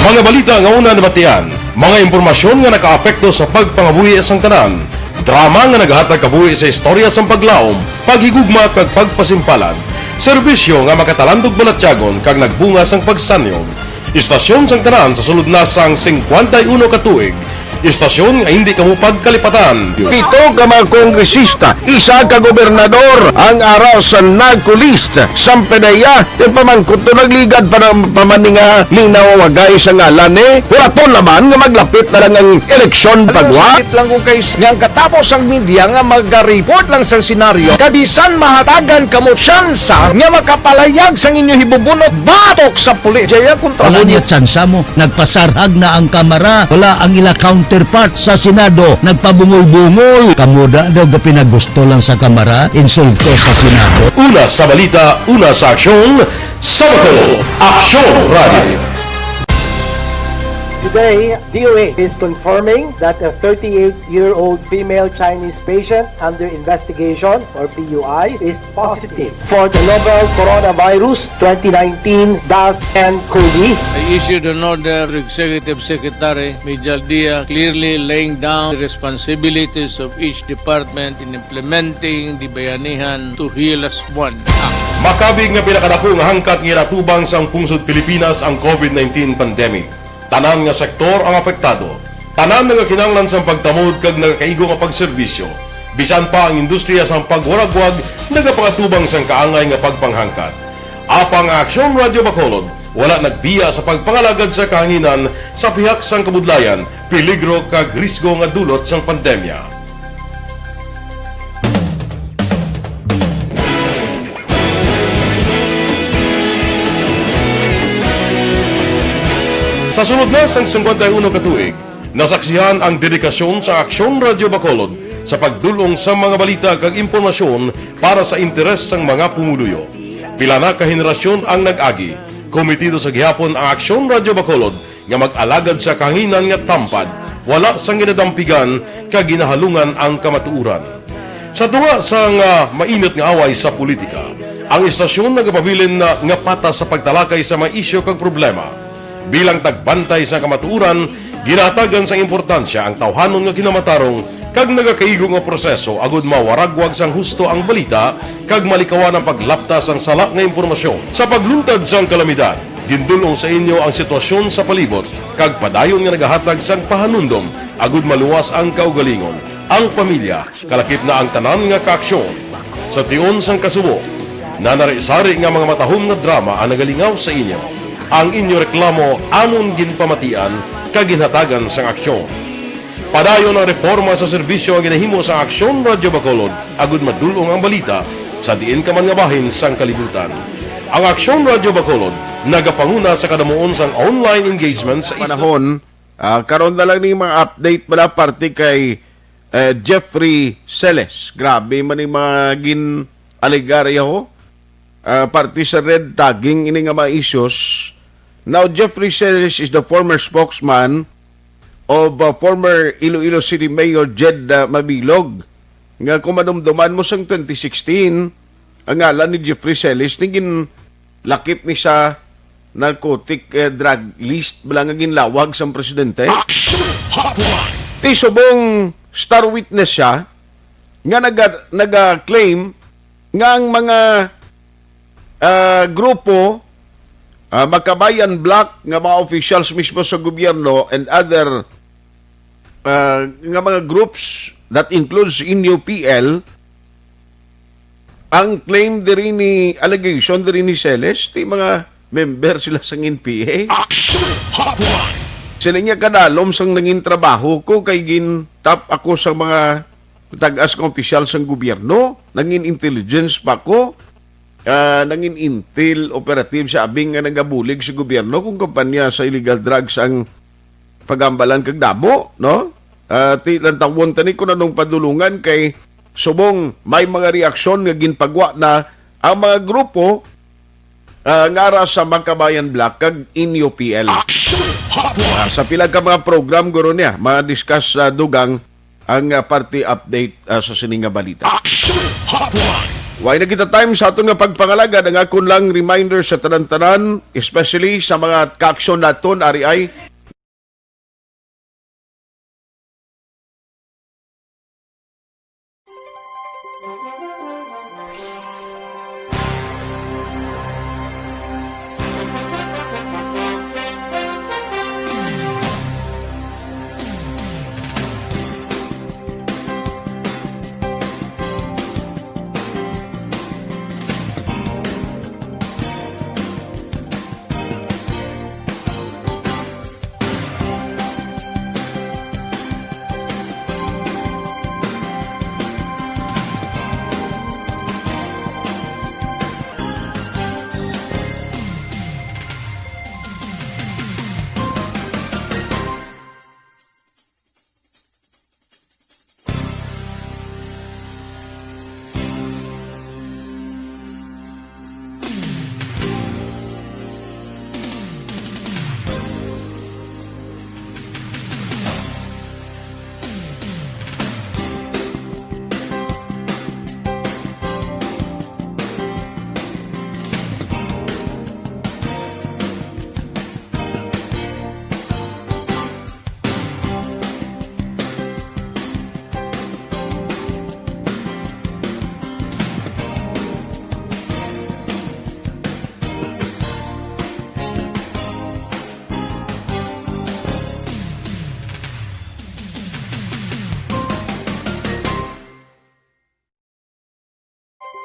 S1: Mga balita nga una nabatian, mga impormasyon nga nakaapekto sa pagpangabuhi sang tanan, drama nga naghatag kabuhi sa istorya sang paglaom, paghigugma kag pagpasimpalan, serbisyo nga makatalandog balatyagon kag nagbunga sang pagsanyog, istasyon sang tanan sa sulod na sang 51 ka tuig, Istasyon nga hindi kamo pagkalipatan.
S18: Pito ka mga kongresista, isa ka gobernador ang araw sa nagkulist sa pedaya yung pamangkot to nagligad para pamaninga linaw wagay sa ngalan wala to naman nga maglapit na lang ang eleksyon pagwa. Sakit lang ko guys nga katapos ang media nga mag-report lang sa senaryo kabisan mahatagan kamo tsansa nga makapalayag sa inyo hibubunot batok sa pulis. Jaya kontra
S19: Wala niya tsansa mo. Nagpasarhag na ang kamara. Wala ang ila counterpart sa Senado. Nagpabungol-bungol. Kamuda daw ga pinagusto lang sa kamara. Insulto sa Senado.
S1: Una sa balita, una sa aksyon, sa Bacolod, Aksyon Radio.
S20: Today, DOA is confirming that a 38-year-old female Chinese patient under investigation, or PUI, is positive for the novel coronavirus 2019 DAS-CoV.
S21: I issued an order to Executive Secretary Mijal Dia clearly laying down the responsibilities of each department in implementing the Bayanihan to Heal as One Act.
S1: Makabig nga pinakadako nga hangkat nga natubang sa pungsod Pilipinas ang COVID-19 pandemic. Tanan nga sektor ang apektado. Tanan nga kinahanglan sa pagtamod kag nagakaigo nga pagserbisyo. Bisan pa ang industriya sa pagwaragwag nagapangatubang sang kaangay nga pagpanghangkat. Apang Aksyon Radio Bacolod wala nagbiya sa pagpangalagad sa kahanginan sa pihak sang kabudlayan, peligro kag risgo nga dulot sang pandemya. Sa sunod na sang 51 katuig, nasaksihan ang dedikasyon sa Aksyon Radio Bacolod sa pagdulong sa mga balita kag impormasyon para sa interes sang mga pumuluyo. Pila na ka henerasyon ang nag-agi, komitido sa gihapon ang Aksyon Radio Bacolod nga mag-alagad sa kahanginan nga tampad, wala sang ginadampigan kag ginahalungan ang kamatuuran. Sa tunga sang mainit nga away sa politika, ang istasyon nagapabilin na nga patas sa pagtalakay sa mga isyu kag problema. Bilang tagbantay sa kamatuuran, ginatagan sa importansya ang tawhanon nga kinamatarong kag nagakaigo nga proseso agud mawaragwag sang husto ang balita kag malikawan ang paglaptas ang sala nga impormasyon. Sa pagluntad sang kalamidad, gindulong sa inyo ang sitwasyon sa palibot kag padayon nga nagahatag sang pahanundom agud maluwas ang kaugalingon. Ang pamilya, kalakip na ang tanan nga kaaksyon. Sa tion sang kasubo, nanari-sari nga mga matahom nga drama ang nagalingaw sa inyo. Ang inyo reklamo amon ginpamatian kag ginhatagan sang aksyon. Padayon ang reforma sa serbisyo ang ginahimo sa Aksyon Radio Bacolod agud madulong ang balita sa diin ka man nga bahin sang kalibutan. Ang Aksyon Radio Bacolod nagapanguna sa kadamuon sang online engagement sa
S4: panahon. Karon na lang ni mga update pala parte kay Jeffrey Celes. Grabe man yung mga gin-aligarya ho. Parte sa red tagging ini nga mga issues. Now, Jeffrey Celes is the former spokesman of former Iloilo City Mayor Jed Mabilog. Nga kumadumduman mo sang 2016, ang ngalan ni Jeffrey Celes, naging lakip ni sa narcotic drug list bala nga ginlawag sa presidente. Ti subong star witness siya nga naga-claim nga ang mga grupo Magkabayan Black nga mga officials mismo sa gobyerno and other nga mga groups that includes Inyo PL ang claim diri ni allegation diri ni Celes ti mga member sila sang NPA. Sila nga kadalom sang nangin trabaho ko kay gin-tap ako sa mga tag-as kong official sang gobyerno, nangin intelligence pa ko. Nangin intel operative sa abing nga nagabulig sa gobyerno kung kampanya sa illegal drugs ang pagambalan kag damo, no? Ti lantawon tani ko na nung padulungan kay subong may mga reaksyon nga ginpagwa na ang mga grupo ngara sa Magkabayan Black kag Inyo PL. Sa pila ka mga program guro niya, ma-discuss dugang ang party update sa sininga balita. Why na kita time sa aton nga pagpangalagad ang akon lang reminder sa tanan-tanan, especially sa mga kaaksyon naton ari ay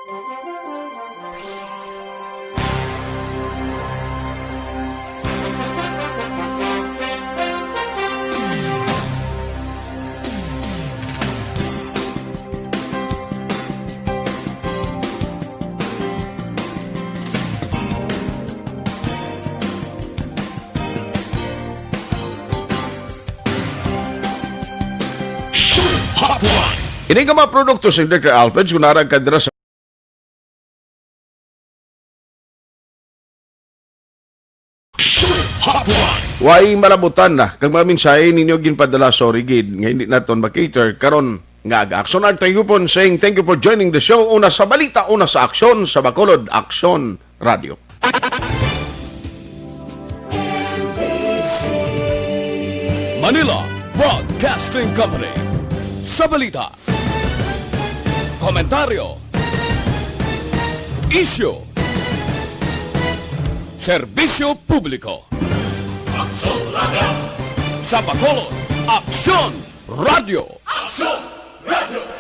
S4: Ini ka mga produkto sa Dr. Alfred's kung narag kadra sa way malabutan na kag maminsahe ninyo ginpadala sorry gid nga hindi naton makater karon nga aga-aksyon at tayupon saying thank you for joining the show. Una sa balita, una sa aksyon sa Bacolod Aksyon Radio.
S16: Manila Broadcasting Company. Sa balita, komentaryo, isyu, serbisyo publiko. Aksyon Radio. Sa Bacolod, Aksyon Radio. Aksyon Radio.